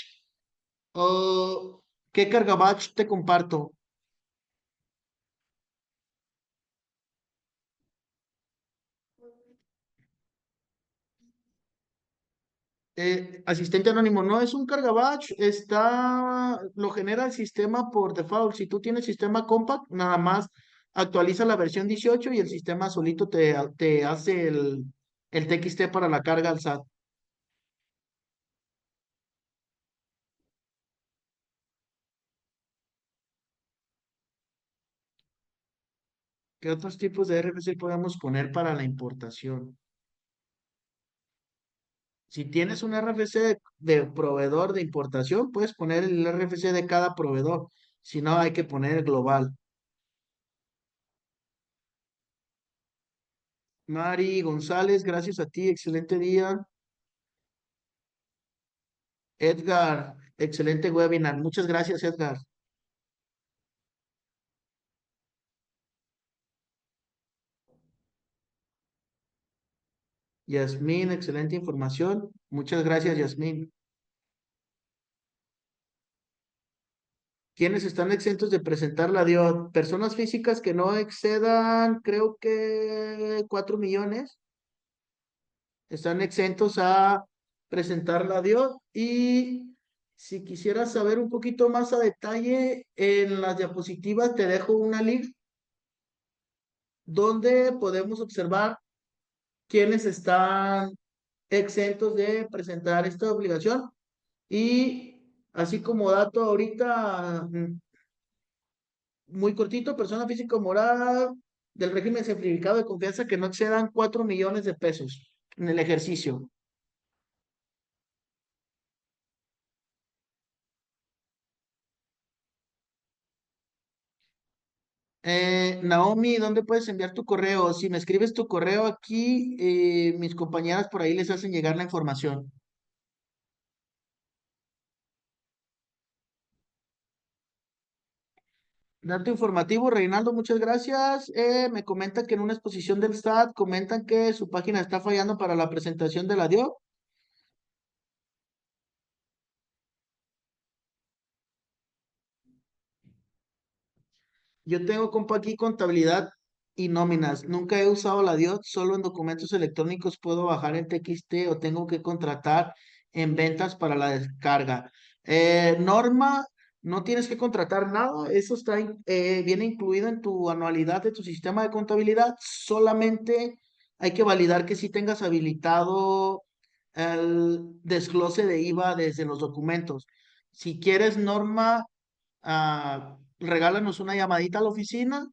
Oh, ¿qué cargabatch te comparto? Asistente anónimo, no es un cargabatch, lo genera el sistema por default. Si tú tienes sistema compact, nada más actualiza la versión 18 y el sistema solito te hace el TXT para la carga al SAT. ¿Qué otros tipos de RFC podemos poner para la importación? Si tienes un RFC de proveedor de importación, puedes poner el RFC de cada proveedor. Si no, hay que poner el global. Mari González, gracias a ti, excelente día. Edgar, excelente webinar. Muchas gracias, Edgar. Yasmín, excelente información. Muchas gracias, Yasmín. ¿Quiénes están exentos de presentar la DIOT? Personas físicas que no excedan, creo que 4 millones, están exentos a presentar la DIOT. Y si quisieras saber un poquito más a detalle, en las diapositivas te dejo una link donde podemos observar quiénes están exentos de presentar esta obligación. Y así como dato ahorita, muy cortito, persona física o moral del régimen simplificado de confianza que no excedan 4 millones de pesos en el ejercicio. Naomi, ¿dónde puedes enviar tu correo? Si me escribes tu correo aquí, mis compañeras por ahí les hacen llegar la información. Dato informativo, Reinaldo, muchas gracias. Me comentan que en una exposición del SAT comentan que su página está fallando para la presentación de la DIO. Yo tengo, compa, aquí contabilidad y nóminas. Nunca he usado la DIOT, solo en documentos electrónicos puedo bajar en TXT o tengo que contratar en ventas para la descarga. Norma, no tienes que contratar nada, eso viene incluido en tu anualidad de tu sistema de contabilidad. Solamente hay que validar que sí tengas habilitado el desglose de IVA desde los documentos. Si quieres, Norma, regálanos una llamadita a la oficina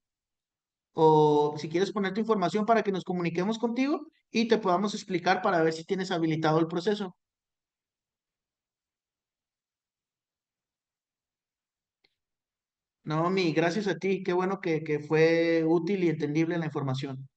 o si quieres poner tu información para que nos comuniquemos contigo y te podamos explicar para ver si tienes habilitado el proceso. No, mi, gracias a ti. Qué bueno que fue útil y entendible la información.